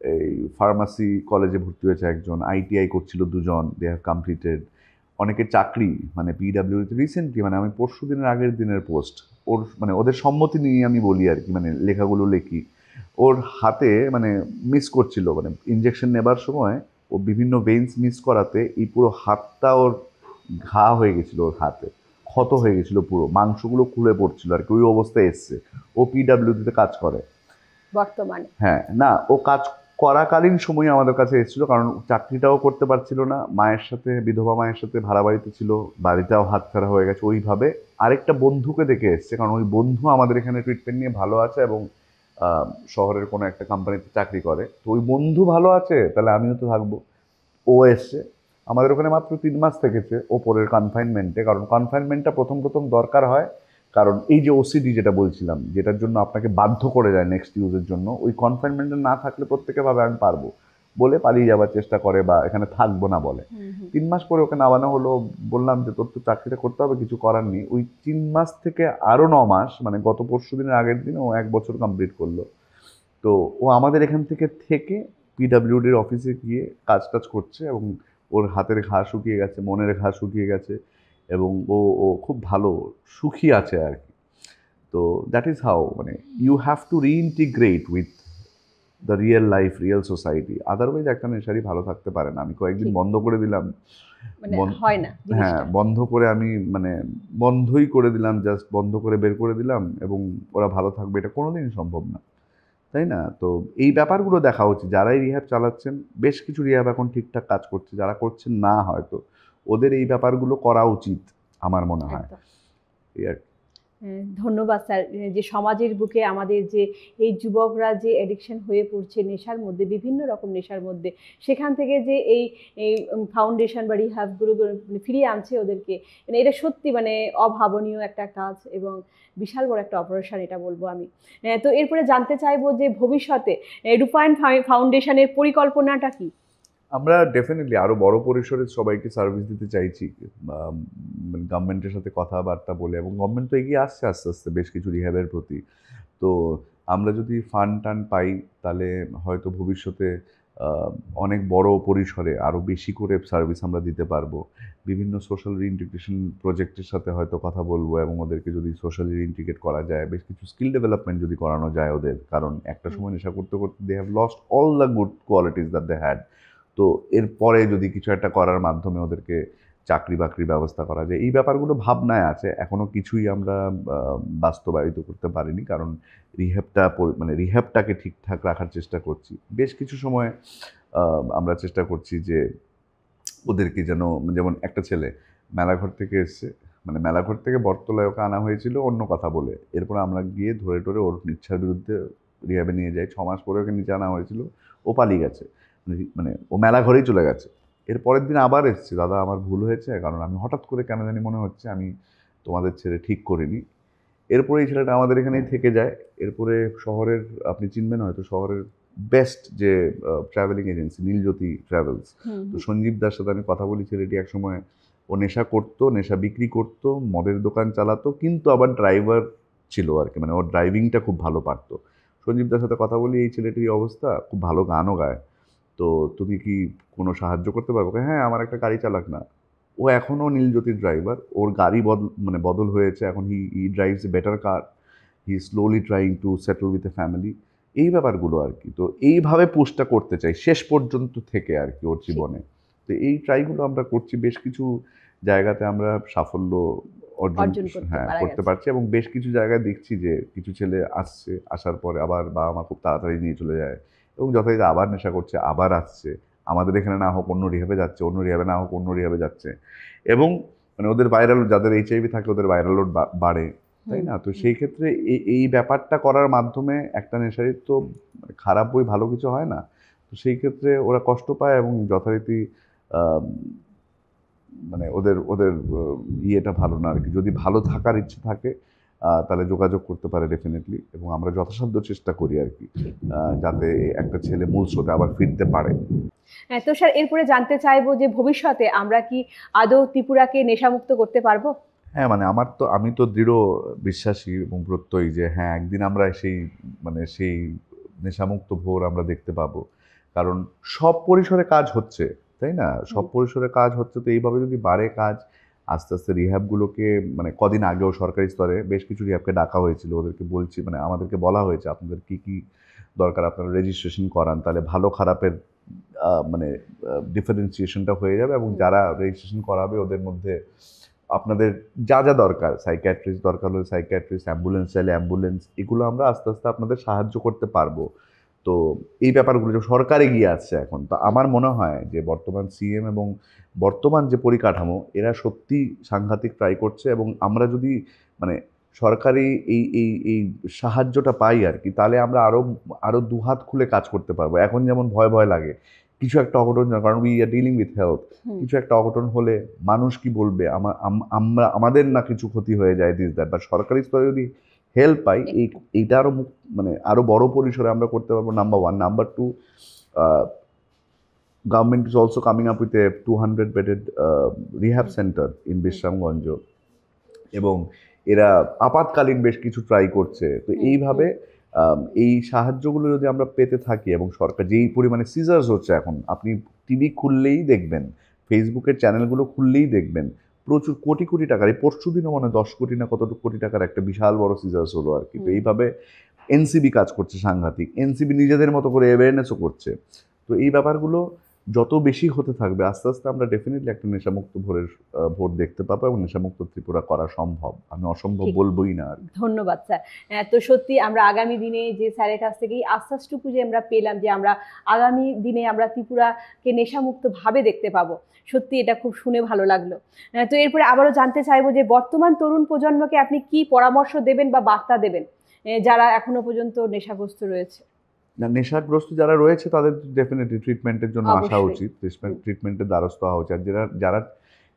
এই ফার্মাসি কলেজে ভর্তি হয়েছে একজন, ITI করছিল 2জন, দে হ্যাভ কমপ্লিটেড। অনেকের চাকরি, মানে পিডাব্লিউডিতে রিসেন্টলি, মানে আমি পরশু দিনের আগের দিনের পোস্ট, ওর মানে ওদের সম্মতি নিয়ে আমি বলি আর কি, মানে লেখাগুলো লেখি। ওর হাতে মানে মিস করছিল, মানে ইঞ্জেকশন নেবার সময় ও বিভিন্ন ভেইনস মিস করাতে এই পুরো হাতটা ওর ঘা হয়ে গেছিলো, ওর হাতে ক্ষত হয়ে গেছিলো, পুরো মাংসগুলো খুলে পড়ছিল আর কি, ওই অবস্থায় এসছে। ও পিডাব্লিউডিতে কাজ করে বর্তমানে। হ্যাঁ, না ও কাজ করাকালীন সময় আমাদের কাছে এসেছিল, কারণ চাকরিটাও করতে পারছিল না, মায়ের সাথে, বিধবা মায়ের সাথে ভাড়া বাড়িতে ছিল, বাড়িটাও হাতছাড়া হয়ে গেছে ওইভাবে। আরেকটা বন্ধুকে দেখে এসছে, কারণ ওই বন্ধু আমাদের এখানে ট্রিটমেন্ট নিয়ে ভালো আছে এবং শহরের কোনো একটা কোম্পানিতে চাকরি করে। তো ওই বন্ধু ভালো আছে, তাহলে আমিও তো থাকবো। ও এসছে আমাদের ওখানে, মাত্র 3 মাস থেকেছে ওপরের কনফাইনমেন্টে। কারণ কনফাইনমেন্টটা প্রথম প্রথম দরকার হয়, কারণ এই যে OCD যেটা বলছিলাম, যেটার জন্য আপনাকে বাধ্য করে যায় নেক্সট ইউজের জন্য, ওই কনফাইনমেন্টে না থাকলে প্রত্যেকে ভাবে আমি পারবো বলে পালিয়ে যাওয়ার চেষ্টা করে বা এখানে থাকবো না বলে। 3 মাস পরে ওকে নামানো হলো, বললাম যে তোর তো চাকরিটা করতে হবে, কিছু করার নেই। ওই 3 মাস থেকে আরও 9 মাস, মানে গত পরশু দিনের আগের দিন ও 1 বছর কমপ্লিট করলো। তো ও আমাদের এখান থেকে পিডাব্লিউডির অফিসে গিয়ে কাজ করছে এবং ওর হাতের ঘা শুকিয়ে গেছে, মনের ঘা শুকিয়ে গেছে এবং ও ও খুব ভালো সুখী আছে আর কি। তো দ্যাট ইজ হাউ, মানে you have to reintegrate with the real life, real society, otherwise একটা নেশারই ভালো থাকতে পারে না। আমি কয়েকদিন বন্ধ করে দিলাম, মানে হয় না হ্যাঁ জিনিসটা। বন্ধ করে আমি মানে বন্ধই করে দিলাম, জাস্ট বন্ধ করে বের করে দিলাম এবং ওরা ভালো থাকবে, এটা কোনোদিন সম্ভব না, তাই না? তো এই ব্যাপারগুলো দেখা উচিত। যারাই রিহ্যাব চালাচ্ছেন, বেশ কিছু রিহ্যাব এখন ঠিকঠাক কাজ করছে, যারা করছেন না হয়তো, ওদের এই ব্যাপারগুলো করা উচিত আমার মনে হয়। একদম। এই আর কি। ধন্যবাদ স্যার, যে সমাজের বুকে আমাদের যে এই যুবকরা যে অ্যাডিকশন হয়ে পড়ছে নেশার মধ্যে, বিভিন্ন রকম নেশার মধ্যে, সেখান থেকে যে এই এই ফাউন্ডেশন বা রিহ্যাবগুলো মানে ফিরিয়ে আনছে ওদেরকে, মানে এটা সত্যি মানে অভাবনীয় একটা কাজ এবং বিশাল বড় একটা অপারেশন এটা বলবো আমি। তো এরপরে জানতে চাইবো যে ভবিষ্যতে রূপায়ণ ফাউন্ডেশনের পরিকল্পনাটা কি? আমরা ডেফিনেটলি আরও বড় পরিসরে সবাইকে সার্ভিস দিতে চাইছি, গভর্নমেন্টের সাথে কথাবার্তা বলে, এবং গভর্নমেন্ট তো এগিয়ে আসছে আস্তে আস্তে বেশ কিছু রিহ্যাবের প্রতি। তো আমরা যদি ফান্ড টান পাই, তাহলে হয়তো ভবিষ্যতে অনেক বড় পরিসরে আরও বেশি করে সার্ভিস আমরা দিতে পারবো। বিভিন্ন সোশ্যাল রিইন্টিগ্রেশন প্রজেক্টের সাথে হয়তো কথা বলবো এবং ওদেরকে যদি সোশ্যালি রিইন্টিগ্রেট করা যায়, বেশ কিছু স্কিল ডেভেলপমেন্ট যদি করানো যায় ওদের, কারণ একটা সময় নেশা করতে করতে they have lost all the good qualities that they had. তো এরপরে যদি কিছু একটা করার মাধ্যমে ওদেরকে চাকরি বাকরির ব্যবস্থা করা যায়, এই ব্যাপারগুলো ভাবনায় আছে। এখনও কিছুই আমরা বাস্তবায়িত করতে পারিনি, কারণ মানে রিহ্যাবটাকে ঠিকঠাক রাখার চেষ্টা করছি। বেশ কিছু সময় আমরা চেষ্টা করছি যে ওদেরকে যেমন একটা ছেলে মেলাঘর থেকে এসছে, মানে মেলাঘর থেকে বটতলায় ওকে আনা হয়েছিল অন্য কথা বলে, এরপর আমরা গিয়ে ধরে টরে ওর ইচ্ছার বিরুদ্ধে রিহ্যাবে নিয়ে যাই। 6 মাস পরে ওকে নিচে আনা হয়েছিল, ও পালিয়ে গেছে, মানে ও মেলাঘরেই চলে গেছে। এর পরের দিন আবার এসছে, দাদা আমার ভুল হয়েছে, কারণ আমি হঠাৎ করে কেন জানি মনে হচ্ছে আমি তোমাদের ছেড়ে ঠিক করিনি। এরপরে এই ছেলেটা আমাদের এখানেই থেকে যায়। এরপরে শহরের, আপনি চিনবেন হয়তো, শহরের বেস্ট যে ট্রাভেলিং এজেন্সি নীলজ্যোতি ট্রাভেলস, তো সঞ্জীব দার সাথে আমি কথা বলি। ছেলেটি একসময় ও নেশা করতো, নেশা বিক্রি করতো, মদের দোকান চালাতো, কিন্তু আবার ড্রাইভার ছিল আর কি, মানে ওর ড্রাইভিংটা খুব ভালো পারতো। সঞ্জীব দার সাথে কথা বলি, এই ছেলেটির অবস্থা, খুব ভালো গানও গায়, তো তুমি কি কোনো সাহায্য করতে পারবো? হ্যাঁ, আমার একটা গাড়ি চালাক না। ও এখনও নীলজ্যোতির ড্রাইভার, ওর গাড়ি বদল হয়েছে, এখন হি drives a better car, he slowly trying to settle with a family, এই ব্যাপারগুলো আর কি। তো এইভাবে পুশটা করতে চাই শেষ পর্যন্ত থেকে আর কি ওর জীবনে। তো এই ট্রাইগুলো আমরা করছি, বেশ কিছু জায়গাতে আমরা সাফল্য অর্জন করতে পারছি, এবং বেশ কিছু জায়গায় দেখছি যে কিছু ছেলে আসছে, আসার পরে আবার বাবা মা খুব তাড়াতাড়ি নিয়ে চলে যায় এবং যথাযথ আবার নেশা করছে, আবার আসছে, আমাদের এখানে না হোক অন্য রিহ্যাবে যাচ্ছে, অন্য রিহ্যাবে না হোক অন্য রিহ্যাবে যাচ্ছে, এবং মানে ওদের ভাইরাল, যাদের HIV থাকে ওদের ভাইরাল লোড বাড়ে, তাই না? তো সেই ক্ষেত্রে এই ব্যাপারটা করার মাধ্যমে একটা নেশারির তো খারাপ বই ভালো কিছু হয় না। তো সেই ক্ষেত্রে ওরা কষ্ট পায় এবং যথারীতি মানে ওদের ইয়েটা ভালো না আর কি। যদি ভালো থাকার ইচ্ছে থাকে তাহলে যোগাযোগ করতে পারে ডেফিনেটলি, এবং আমরা যথাসাধ্য চেষ্টা করি আর কি যাতে একটা ছেলে মূল স্রোতে আবার ফিরতে পারে। হ্যাঁ, তো স্যার এরপরে জানতে চাইবো যে ভবিষ্যতে আমরা কি আদৌ ত্রিপুরাকে নেশামুক্ত করতে পারবো? হ্যাঁ, মানে আমি তো দৃঢ় বিশ্বাসী এবং প্রত্যয়ী যে হ্যাঁ, একদিন আমরা সেই নেশামুক্ত ভোর আমরা দেখতে পাবো। কারণ সব পরিসরে কাজ হচ্ছে, তাই না? সব পরিসরে কাজ হচ্ছে, তো এইভাবে যদি বাড়ে কাজ, আস্তে আস্তে রিহ্যাবগুলোকে, মানে কদিন আগেও সরকারি স্তরে বেশ কিছু রিহ্যাবকে ডাকা হয়েছিল, ওদেরকে বলছি, মানে আমাদেরকে বলা হয়েছে আপনাদের কি কি দরকার, আপনারা রেজিস্ট্রেশন করান, তাহলে ভালো খারাপের মানে ডিফারেন্সিয়েশনটা হয়ে যাবে, এবং যারা রেজিস্ট্রেশন করাবে ওদের মধ্যে আপনাদের যা যা দরকার, সাইকিয়াট্রিস্ট দরকার হলে সাইকিয়াট্রিস্ট, অ্যাম্বুলেন্স চাইলে অ্যাম্বুলেন্স, এগুলো আমরা আস্তে আস্তে আপনাদের সাহায্য করতে পারবো। তো এই ব্যাপারগুলো যে সরকার এগিয়ে আসছে এখন, তো আমার মনে হয় যে বর্তমান সিএম এবং বর্তমান যে পরিকাঠামো, এরা সত্যি সাংঘাতিক ট্রাই করছে, এবং আমরা যদি মানে সরকারি এই এই এই সাহায্যটা পাই আর কি, তাহলে আমরা আরও দুহাত খুলে কাজ করতে পারবো। এখন যেমন ভয় ভয় লাগে কিছু একটা অঘটন, কারণ we are dealing with health, কিছু একটা অঘটন হলে মানুষ কি বলবে, আমরা আমাদের না কিছু ক্ষতি হয়ে যায় দিস দ্যাট, বা সরকারি স্তরে যদি হেল্প পাই, এইটা আরও মানে আরও বড় পরিসরে আমরা করতে পারবো, number one. Number two, government is also coming up with a 200 bedded rehab centre in Bishramganj, এবং এরা আপাতকালীন বেশ কিছু ট্রাই করছে। তো এইভাবে এই সাহায্যগুলো যদি আমরা পেতে থাকি, এবং সরকার যেই পরিমাণে সিজার্স হচ্ছে এখন, আপনি টিভি খুললেই দেখবেন, ফেসবুকের চ্যানেলগুলো খুললেই দেখবেন প্রচুর কোটি কোটি টাকার, এই পরশু দিনও 10 কোটি না কত কোটি টাকার একটা বিশাল বড় সিজার্স হলো আর কি। তো এইভাবে এনসিবি কাজ করছে সাংঘাতিক, এনসিবি নিজেদের মতো করে অ্যাওয়ারনেসও করছে। তো এই ব্যাপারগুলো যত বেশি হতে থাকবে, আস্তে আস্তে আমরা ডেফিনেটলি একটা নেশামুক্ত ভোট দেখতে পাবো, এবং নেশামুক্ত ত্রিপুরা করা সম্ভব, আমি অসম্ভব বলবোই না আর। ধন্যবাদ স্যার। তো সত্যি আমরা আগামী দিনে যে স্যারের কাছ থেকে এই আশ্বাসটুকু যে আমরা পেলাম যে আমরা আগামী দিনে আমরা ত্রিপুরাকে নেশামুক্ত ভাবে দেখতে পাবো, সত্যি এটা খুব শুনে ভালো লাগলো। তো এরপরে আবারও জানতে চাইবো যে বর্তমান তরুণ প্রজন্মকে আপনি কি পরামর্শ দেবেন বা বার্তা দেবেন যারা এখনো পর্যন্ত নেশাগ্রস্ত রয়েছে? না, নেশাগ্রস্ত যারা রয়েছে তাদের ডেফিনেটলি ট্রিটমেন্টের জন্য আসা অবশ্যই। উচিত, ট্রিটমেন্টের দ্বারস্থ হওয়া উচিত। আর যারা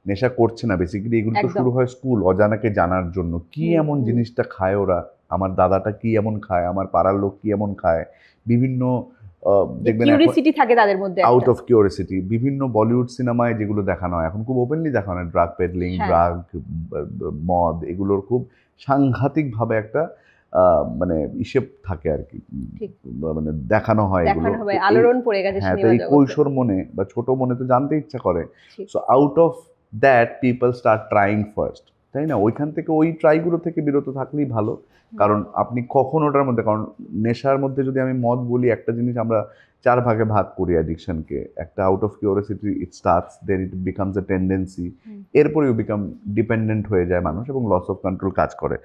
নেশা করছে না, বেসিক্যালি এগুলো তো একদম। শুরু হয় স্কুল, অজানাকে জানার জন্য, কি এমন জিনিসটা খায় ওরা, আমার দাদাটা কি এমন খায়, আমার পাড়ার লোক কি এমন খায়, বিভিন্ন দেখবেন কিউরিসিটি থাকে তাদের মধ্যে, আউট অফ কিউরিসিটি, বিভিন্ন বলিউড সিনেমায় যেগুলো দেখানো হয় এখন, খুব ওপেনলি দেখানো হয়, ড্রাগ পেডলিং, ড্রাগ, মদ, এগুলোর খুব সাংঘাতিকভাবে একটা মানে হিসেব থাকে আর কি, মানে দেখানো হয় এগুলো। আলোড়ন পড়ে গেছে হ্যাঁ, তো এই কৈশোর মনে বা ছোট মনে তো জানতে ইচ্ছা করে, so out of that people start trying first, তাই না? ওইখান থেকে ওই ট্রাইগুলো থেকে বিরত থাকলেই ভালো। কারণ আপনি কখন ওটার মধ্যে, কারণ নেশার মধ্যে যদি আমি মদ বলি, একটা জিনিস আমরা 4 ভাগে ভাগ করি অ্যাডিকশনকে, একটা out of curiosity, it starts, then it becomes a tendency, এরপরে ইউ বিকাম ডিপেন্ডেন্ট হয়ে যায় মানুষ, এবং লস অফ কন্ট্রোল কাজ করে।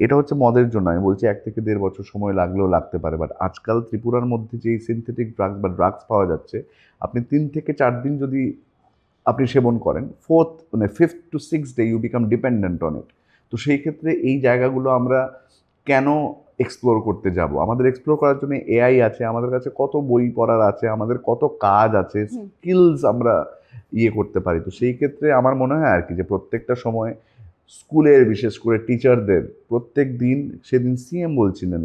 এটা হচ্ছে মদের জন্য, আমি বলছি 1 থেকে 1.5 বছর সময় লাগলেও লাগতে পারে, বাট আজকাল ত্রিপুরার মধ্যে যেই সিনথেটিক ড্রাগস বা ড্রাগস পাওয়া যাচ্ছে, আপনি 3 থেকে 4 দিন যদি আপনি সেবন করেন, 5th to 6th day you become dependent on it. তো সেই ক্ষেত্রে এই জায়গাগুলো আমরা কেন এক্সপ্লোর করতে যাব? আমাদের এক্সপ্লোর করার জন্য এআই আছে, আমাদের কাছে কত বই পড়ার আছে, আমাদের কত কাজ আছে, স্কিলস আমরা করতে পারি। তো সেই ক্ষেত্রে আমার মনে হয় আর কি, যে প্রত্যেকটা সময় স্কুলের, বিশেষ করে টিচারদের প্রত্যেক দিন, সেদিন সিএম বলছিলেন,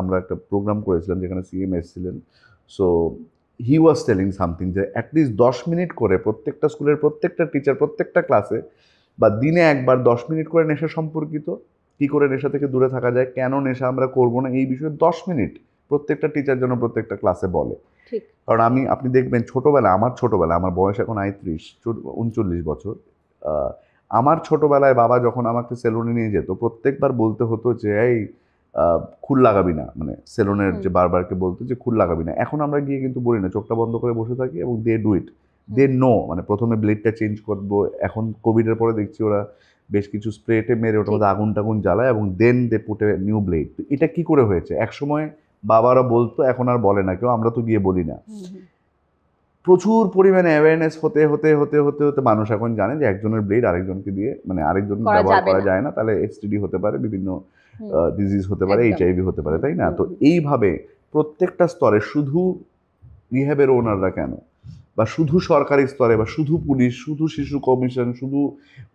আমরা একটা প্রোগ্রাম করেছিলাম যেখানে সিএম এসেছিলেন, so he was telling something, যে অ্যাটলিস্ট 10 মিনিট করে প্রত্যেকটা স্কুলের প্রত্যেকটা টিচার প্রত্যেকটা ক্লাসে বা দিনে একবার 10 মিনিট করে নেশা সম্পর্কিত, কী করে নেশা থেকে দূরে থাকা যায়, কেন নেশা আমরা করবো না, এই বিষয়ে 10 মিনিট প্রত্যেকটা টিচার যেন প্রত্যেকটা ক্লাসে বলে। কারণ আপনি দেখবেন ছোটোবেলা, আমার বয়স এখন 39 বছর, আমার ছোটোবেলায় বাবা যখন আমাকে সেলুনে নিয়ে যেত, প্রত্যেকবার বলতে হতো যে এই খুল লাগাবি না, মানে সেলুনের যে বারবারকে বলতো যে খুল লাগাবি না। এখন আমরা গিয়ে কিন্তু বলি না, চোখটা বন্ধ করে বসে থাকি, এবং they do it, they no, মানে প্রথমে ব্লেডটা চেঞ্জ করবো, এখন কোভিডের পরে দেখছি ওরা বেশ কিছু স্প্রেটে মেরে ওটার মধ্যে আগুন টাগুন জ্বালায়, এবং দেন দে পুটে নিউ ব্লেড। এটা কি করে হয়েছে? একসময় বাবারা বলতো, এখন আর বলে না কেউ, আমরা তো গিয়ে বলি না। প্রচুর পরিমাণে অ্যাওয়ারনেস হতে হতে হতে হতে হতে মানুষ এখন জানে যে একজনের ব্লেড আরেকজনকে দিয়ে, মানে আরেকজন ব্যবহার করা যায় না, তাহলে এসটিডি হতে পারে, বিভিন্ন ডিজিজ হতে পারে, এইচআইভি হতে পারে, তাই না? তো এইভাবে প্রত্যেকটা স্তরে, শুধু রিহ্যাবের ওনাররা কেন, বা শুধু সরকারি স্তরে, বা শুধু পুলিশ, শুধু শিশু কমিশন, শুধু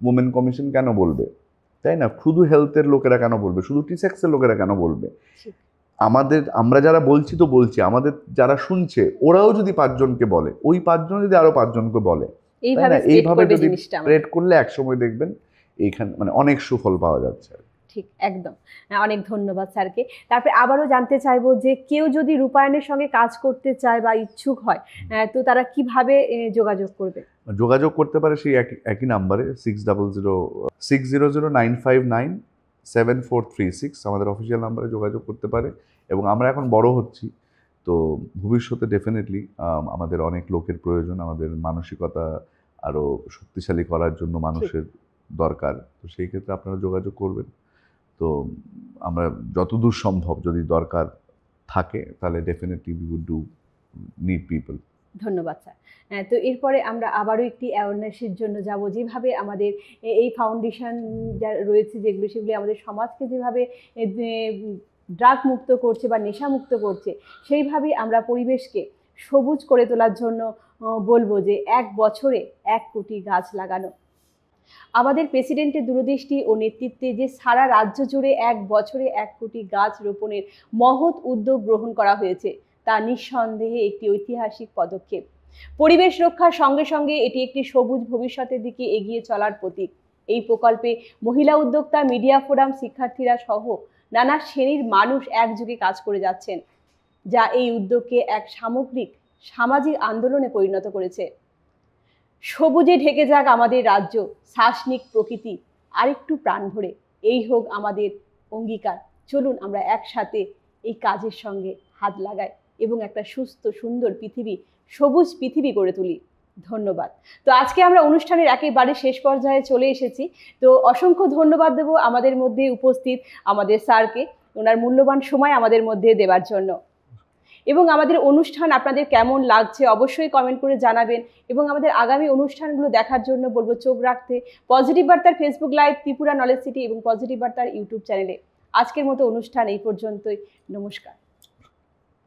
ওমেন কমিশন কেন বলবে? তাই না? শুধু হেলথের লোকেরা কেন বলবে, শুধু টিসেক্সের লোকেরা কেন বলবে? ঠিক। আমরা যারা বলছি তো বলছি, আমাদের যারা শুনছে ওরাও যদি 5 জনকে বলে, ওই 5 জন যদি আরো 5 জনকে বলে, এইভাবে যদি স্প্রেড করলে একসময় দেখবেন এইখানে মানে অনেক সুফল পাওয়া যাচ্ছে। ঠিক, একদম। অনেক ধন্যবাদ স্যারকে। তারপরে আবারও জানতে চাইবো যে কেউ যদি রূপায়ণের সঙ্গে কাজ করতে চায় বা ইচ্ছুক হয়, তো তারা কিভাবে যোগাযোগ করবে? যোগাযোগ করতে পারে সেই একই নাম্বারে 600609597436 আমাদের অফিসিয়াল নাম্বারে যোগাযোগ করতে পারে। এবং আমরা এখন বড় হচ্ছি, তো ভবিষ্যতে ডেফিনেটলি আমাদের অনেক লোকের প্রয়োজন, আমাদের মানসিকতা আরও শক্তিশালী করার জন্য মানুষের দরকার। তো সেই ক্ষেত্রে আপনারা যোগাযোগ করবেন। তো আমরা যতদূর সম্ভব যদি দরকার থাকে তাহলে definitely we would do need people. ধন্যবাদ স্যার। তো এরপরে আমরা আবারও একটি অ্যাওয়ারনেসের জন্য যাব, যেভাবে আমাদের এই ফাউন্ডেশন যা রয়েছে যেগুলো, সেগুলি আমাদের সমাজকে যেভাবে ড্রাগ মুক্ত করছে বা নেশা মুক্ত করছে, সেইভাবেই আমরা পরিবেশকে সবুজ করে তোলার জন্য বলবো যে 1 বছরে 1 কোটি গাছ লাগানো। আমাদের প্রেসিডেন্টের দূরদৃষ্টি ও নেতৃত্বে যে সারা রাজ্য জুড়ে 1 বছরে 1 কোটি গাছ রোপণের মহৎ উদ্যোগ গ্রহণ করা হয়েছে, তা নিঃসন্দেহে একটি ঐতিহাসিক পদক্ষেপ। পরিবেশ রক্ষার সঙ্গে সঙ্গে এটি একটি সবুজ ভবিষ্যতের দিকে এগিয়ে চলার প্রতীক। এই প্রকল্পে মহিলা উদ্যোক্তা, মিডিয়া ফোরাম, শিক্ষার্থীরা সহ নানা শ্রেণীর মানুষ একযোগে কাজ করে যাচ্ছেন, যা এই উদ্যোগকে এক সামগ্রিক সামাজিক আন্দোলনে পরিণত করেছে। সবুজে ঢেকে যাক আমাদের রাজ্য, শ্বাস নিক প্রকৃতি আরেকটু প্রাণ ভরে, এই হোক আমাদের অঙ্গীকার। চলুন আমরা একসাথে এই কাজের সঙ্গে হাত লাগাই এবং একটা সুস্থ সুন্দর পৃথিবী, সবুজ পৃথিবী গড়ে তুলি। ধন্যবাদ। তো আজকে আমরা অনুষ্ঠানের একেবারে শেষ পর্যায়ে চলে এসেছি। তো অসংখ্য ধন্যবাদ দেব আমাদের মধ্যে উপস্থিত আমাদের স্যারকে, ওনার মূল্যবান সময় আমাদের মধ্যে দেওয়ার জন্য। এবং আমাদের অনুষ্ঠান আপনাদের কেমন লাগছে অবশ্যই কমেন্ট করে জানাবেন। এবং আমাদের আগামী অনুষ্ঠানগুলো দেখার জন্য বলবো চোখ রাখতে পজিটিভ বার্তার Facebook live, Tripura knowledge city এবং পজিটিভ বার্তার ইউটিউব চ্যানেলে। আজকের মতো অনুষ্ঠান এই পর্যন্তই। নমস্কার।